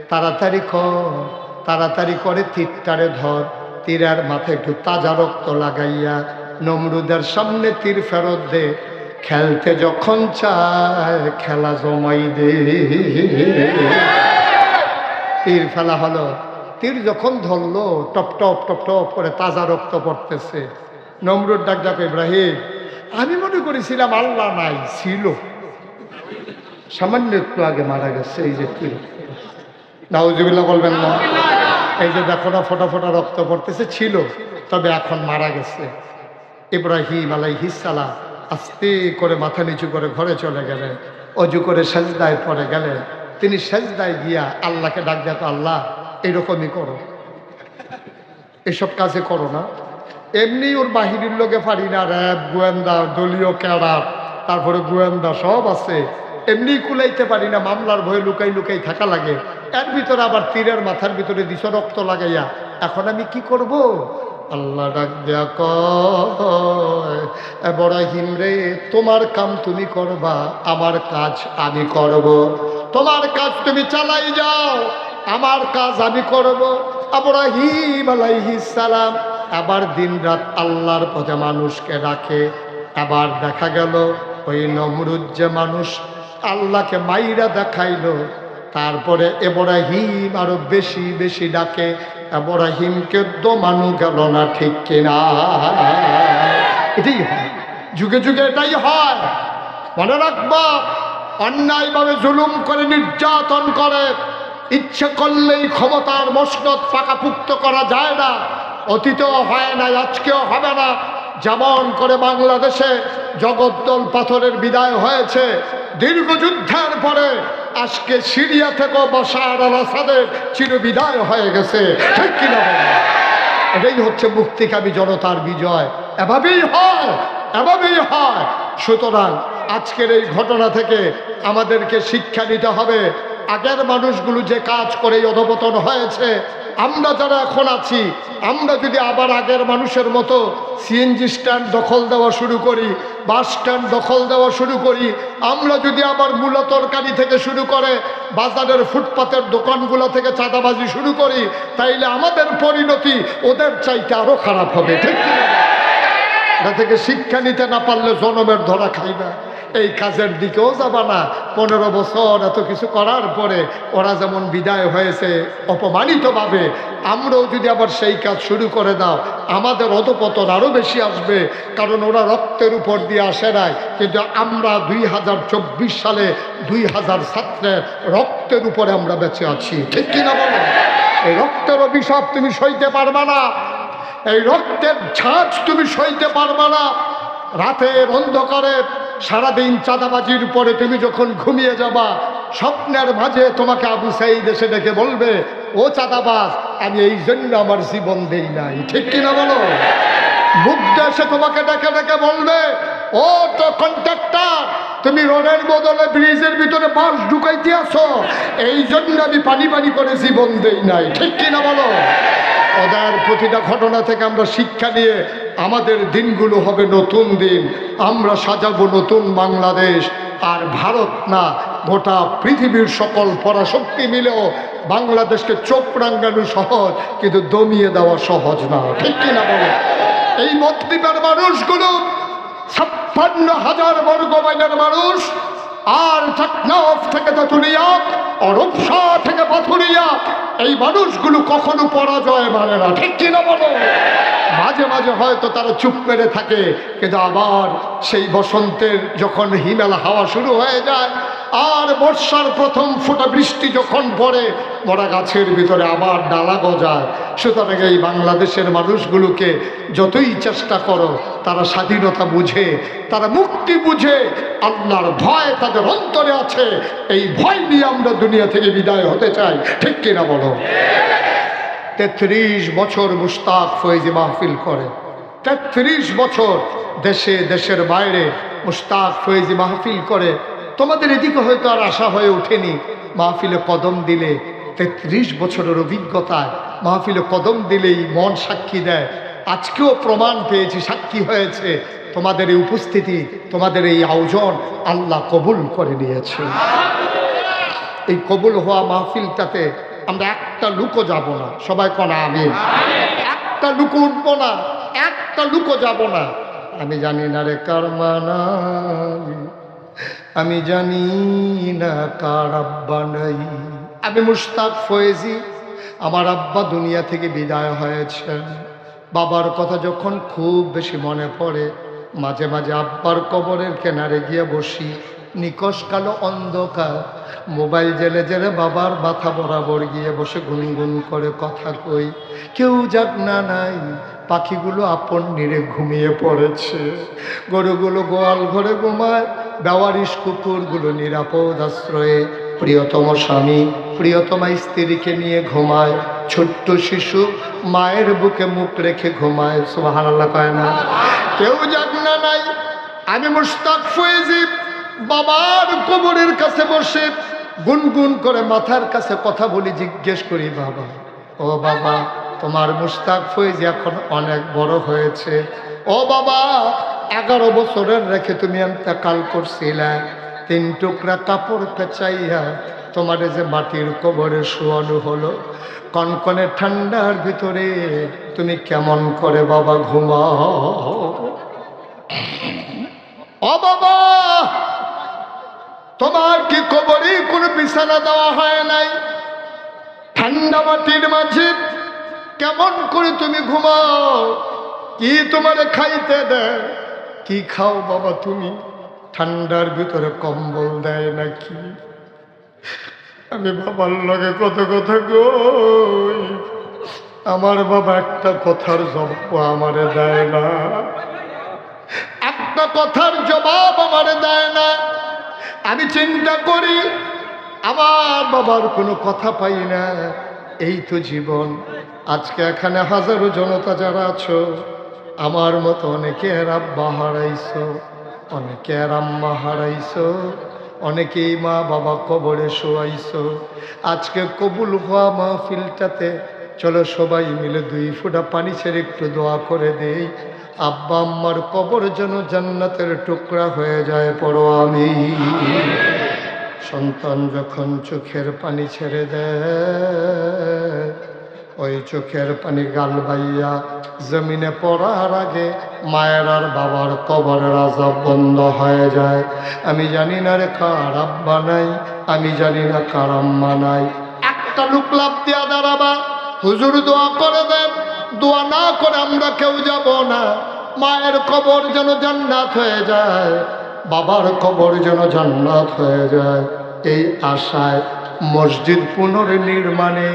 তাড়াতাড়ি কর, তাড়াতাড়ি করে তীরটারে ধর, তীরের মাথায় একটু তাজা রক্ত লাগাইয়া নমরুদের সামনে তীর ফেরত দে, খেলতে যখন চায় খেলা জমাই দে। তীর ফেলা হলো, তীর যখন ধরলো টপ টপ টপ টপ করে তাজা রক্ত পড়তেছে। নমরুদ ডাক ডাক ইব্রাহিম, আমি মনে করেছিলাম আল্লাহ নাই, ছিল, সামান্য একটু আগে মারা গেছে। এই যে তীর, নাউজুবিল্লাহ বলবেন না? এই যে দেখো না ফোটা ফোটা রক্ত পড়তেছে, ছিল তবে এখন মারা গেছে। ইব্রাহিম আলাইহিস সালাম আস্তে করে মাথা নিচু করে ঘরে চলে গেলেন, অজু করে সেজদায় পড়ে গেলেন। তিনি সেজদায় গিয়া আল্লাহকে ডাক দেখো, আল্লাহ এরকমই করো, এসব কাজে করো না। এমনি ওর বাহিনীর লোকে পারি না, র্যাব গোয়েন্দা দলীয় ক্যাডার তারপরে গোয়েন্দা সব আছে, এমনি কুলাইতে পারি না, মামলার ভয়ে লুকাই লুকাই থাকা লাগে। এর ভিতরে আবার তীরের মাথার ভিতরে দিছ রক্ত লাগাইয়া, এখন আমি কি করব? আল্লাহ ডাক দেয়া কয়, ইব্রাহিম রে, তোমার কাম তুমি করবা, আমার কাজ আমি করব। তোমার কাজ তুমি চালাই যাও, আমার কাজ আমি করব। ইব্রাহিম আলাইহিস সালাম আবার দিন রাত আল্লাহর পথে মানুষকে ডাকে। আবার দেখা গেল ওই নমরুদ যে মানুষ আল্লাহকে মাইরা দেখাইলো, তারপরে ইব্রাহিম আরো বেশি বেশি ডাকে। ইব্রাহিমকে দমানো গেল না, ঠিক কিনা? এটাই হয়, যুগে যুগে এটাই হয়। মনে রাখবা, অন্যায়ভাবে জুলুম করে নির্যাতন করে ইচ্ছে করলেই ক্ষমতার মসনদ পাকাপুক্ত করা যায় না। অতীতেও হয় না, আজকেও হবে না। যেমন করে বাংলাদেশে জগদ্দল পাথরের বিদায় হয়েছে দীর্ঘ যুদ্ধের পরে, আজকে সিরিয়া থেকে বাশার আল আসাদের চিরবিদায় হয়ে গেছে, ঠিক কিনা? এটাই হচ্ছে মুক্তিকামী জনতার বিজয়। এভাবেই হয়, এভাবেই হয়। সুতরাং আজকের এই ঘটনা থেকে আমাদেরকে শিক্ষা নিতে হবে। আগের মানুষগুলো যে কাজ করে অধপতন হয়েছে, আমরা যারা এখন আছি, আমরা যদি আবার আগের মানুষের মতো সিএনজি স্ট্যান্ড দখল দেওয়া শুরু করি, বাস স্ট্যান্ড দখল দেওয়া শুরু করি, আমরা যদি আবার মূলা তরকারি থেকে শুরু করে বাজারের ফুটপাতের দোকানগুলো থেকে চাঁদাবাজি শুরু করি, তাইলে আমাদের পরিণতি ওদের চাইতে আরো খারাপ হবে, ঠিক না? এটা থেকে শিক্ষা নিতে না পারলে জনমের ধরা খাইবা। এই কাজের দিকেও যাবা না। 15 বছর এত কিছু করার পরে ওরা যেমন বিদায় হয়েছে অপমানিতভাবে, আমরাও যদি আবার সেই কাজ শুরু করে দাও, আমাদের অধপতন আরও বেশি আসবে। কারণ ওরা রক্তের উপর দিয়ে আসে নাই, কিন্তু আমরা 2024 সালে 2000 ছাত্রের রক্তের উপরে আমরা বেঁচে আছি, ঠিক কিনা বলো? এই রক্তের অভিশাপ তুমি সইতে পারবা না, এই রক্তের ঝাঁজ তুমি সইতে পারবা না। রাতের অন্ধকারে সারাদিন চাঁদাবাজির পরে তুমি যখন ঘুমিয়ে যাবা, স্বপ্নের মাঝে তোমাকে আবু সাঈদ এসে ডেকে বলবে, ও চাঁদাবাজ, আমি এই জন্য আমার জীবন দেই নাই, ঠিক কিনা বলো? মুগ্ধ এসে তোমাকে ডেকে ডেকে বলবে, ও তো কন্ট্রাক্টর, তুমি রোডের বদলে ব্রিজের ভিতরে বাস ঢুকাইতে আসো, এই জন্য আমি পানি পানি করে জীবন দেই নাই, ঠিক কিনা বলো? ওদের প্রতিটা ঘটনা থেকে আমরা শিক্ষা নিয়ে আমাদের দিনগুলো হবে নতুন দিন, আমরা সাজাবো নতুন বাংলাদেশ। আর ভারত না, গোটা পৃথিবীর সকল পরাশক্তি মিলেও বাংলাদেশকে চোখ রাঙানো সহজ, কিন্তু দমিয়ে দেওয়া সহজ না, ঠিক কিনা বলো? এই মতদ্বীপের মানুষগুলো 56,000 বর্গ মাইলের মানুষ, আর টেকনাফ থেকে তেঁতুলিয়া, রূপসা থেকে পাথুরিয়া, এই মানুষগুলো কখনো পরাজয় মানে না, ঠিক কিনা বলো? মাঝে মাঝে হয়তো তারা চুপ মেরে থাকে, কিন্তু আবার সেই বসন্তের যখন হিমেল হাওয়া শুরু হয়ে যায়, আর বর্ষার প্রথম ফোঁটা বৃষ্টি যখন পড়ে, মরা গাছের ভিতরে আবার ডালা গজায়। সুতরাং এই বাংলাদেশের মানুষগুলোকে যতই চেষ্টা করো, তারা স্বাধীনতা বুঝে, তারা মুক্তি বুঝে, আল্লাহর ভয় তাদের অন্তরে আছে। এই ভয় নিয়ে আমরা দুনিয়া থেকে বিদায় হতে চাই, ঠিক কিনা বলো? 33 বছর মুশতাক ফয়েজি মাহফিল করে, 33 বছর দেশে দেশের বাইরে মুশতাক ফয়েজি মাহফিল করে। তোমাদের এদিকে হয়তো আর আশা হয়ে ওঠেনি, মাহফিলে কদম দিলে 33 বছরের অভিজ্ঞতায় মাহফিলে কদম দিলেই মন সাক্ষী দেয়। আজকেও প্রমাণ পেয়েছি, সাক্ষী হয়েছে, তোমাদের এই উপস্থিতি, তোমাদের এই আয়োজন আল্লাহ কবুল করে নিয়েছে। এই কবুল হওয়া মাহফিলটাতে আমরা একটা লুকও যাব না, সবাই কোন আমিন। একটা লুকো উঠবো না, একটা লুকো যাব না। আমি জানি না রে কার মানাই, আমি জানি না কার আব্বা নাই। আমি মুশতাক ফয়েজি, আমার আব্বা দুনিয়া থেকে বিদায় হয়েছেন। বাবার কথা যখন খুব বেশি মনে পড়ে, মাঝে মাঝে আব্বার কবরের কিনারে গিয়ে বসি। নিকশ কালো অন্ধকার, মোবাইল জেলে জেলে বাবার মাথা বরাবর গিয়ে বসে গুনগুন করে কথা কই। কেউ যাক না নাই, পাখিগুলো আপন নিরে ঘুমিয়ে পড়েছে, গরুগুলো গোয়াল ঘরে ঘুমায়, বেওয়ারিশ কুকুরগুলো নিরাপদ আশ্রয়ে প্রিয়তম স্বামী প্রিয়তমা স্ত্রীকে নিয়ে ঘুমায়, ছোট্ট শিশু মায়ের বুকে মুখ রেখে ঘুমায়। সুবহানাল্লাহ কয় না? কেউ যাক না নাই, আমি মুশতাক ফয়েজি বাবার কবরের কাছে বসে গুনগুন করে মাথার কাছে কথা বলি, জিজ্ঞেস করি, বাবা ও বাবা, তোমার মুশতাক ফয়েজি এখন অনেক বড় হয়েছে। ও বাবা, 11 বছরের রেখে তুমি ইন্তেকাল করছিলে, 3 টুকরা কাপড় পেঁচাইয়া তোমার যে মাটির কবরে শোয়ানো হলো, কনকনে ঠান্ডার ভিতরে তুমি কেমন করে বাবা ঘুমাও? ও বাবা, তোমার কি কবরে কোনো বিছানা দেওয়া হয় নাই? ঠান্ডা মাটির মাঝে কেমন করে তুমি ঘুমাও? কি তোমারে খাইতে দেয়? কি খাও বাবা তুমি? ঠান্ডার ভিতরে কম্বল দেয় নাকি? আমি বাবার লগে কত কথা কই, আমার বাবা একটা কথার জবাব আমারে দেয় না, একটা কথার জবাব আমারে দেয় না। আমি চিন্তা করি, আমার বাবার কোনো কথা পাই না। এই তো জীবন। আজকে এখানে হাজারো জনতা যারা আছো, আমার মতো অনেকের আব্বা হারাইছো, অনেকের আম্মা হারাইছো, অনেকেই মা বাবা কবরে শোয়াইছো। আজকে কবুল হওয়া মাহফিলটাতে চলো সবাই মিলে 2 ফোঁটা পানি ছেড়ে একটু দোয়া করে দেই, আব্বা আম্মার কবর যেন জান্নাতের টুকরা হয়ে যায়। পড়ো আমিন। সন্তান যখন চোখের পানি ছেড়ে দেয়, ওই চোখের পানি গাল বাইয়া জমিনে পড়ার আগে মায়ের আর বাবার কবরের আযাব বন্ধ হয়ে যায়। আমি জানি না রে কার আব্বা নাই, আমি জানি না কার আম্মা নাই। একটা লোক লাভ দিয়া দাঁড়াবা, হুজুর দোয়া করে দেন, দোয়া না করে আমরা কেউ যাব না। মায়ের কবর যেন জান্নাত হয়ে যায়, বাবার কবর যেন জান্নাত হয়ে যায়, এই আশায় মসজিদ পুনর্নির্মাণে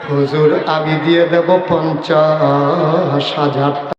হুজুর আমি দিয়ে দেব 50,000 টাকা।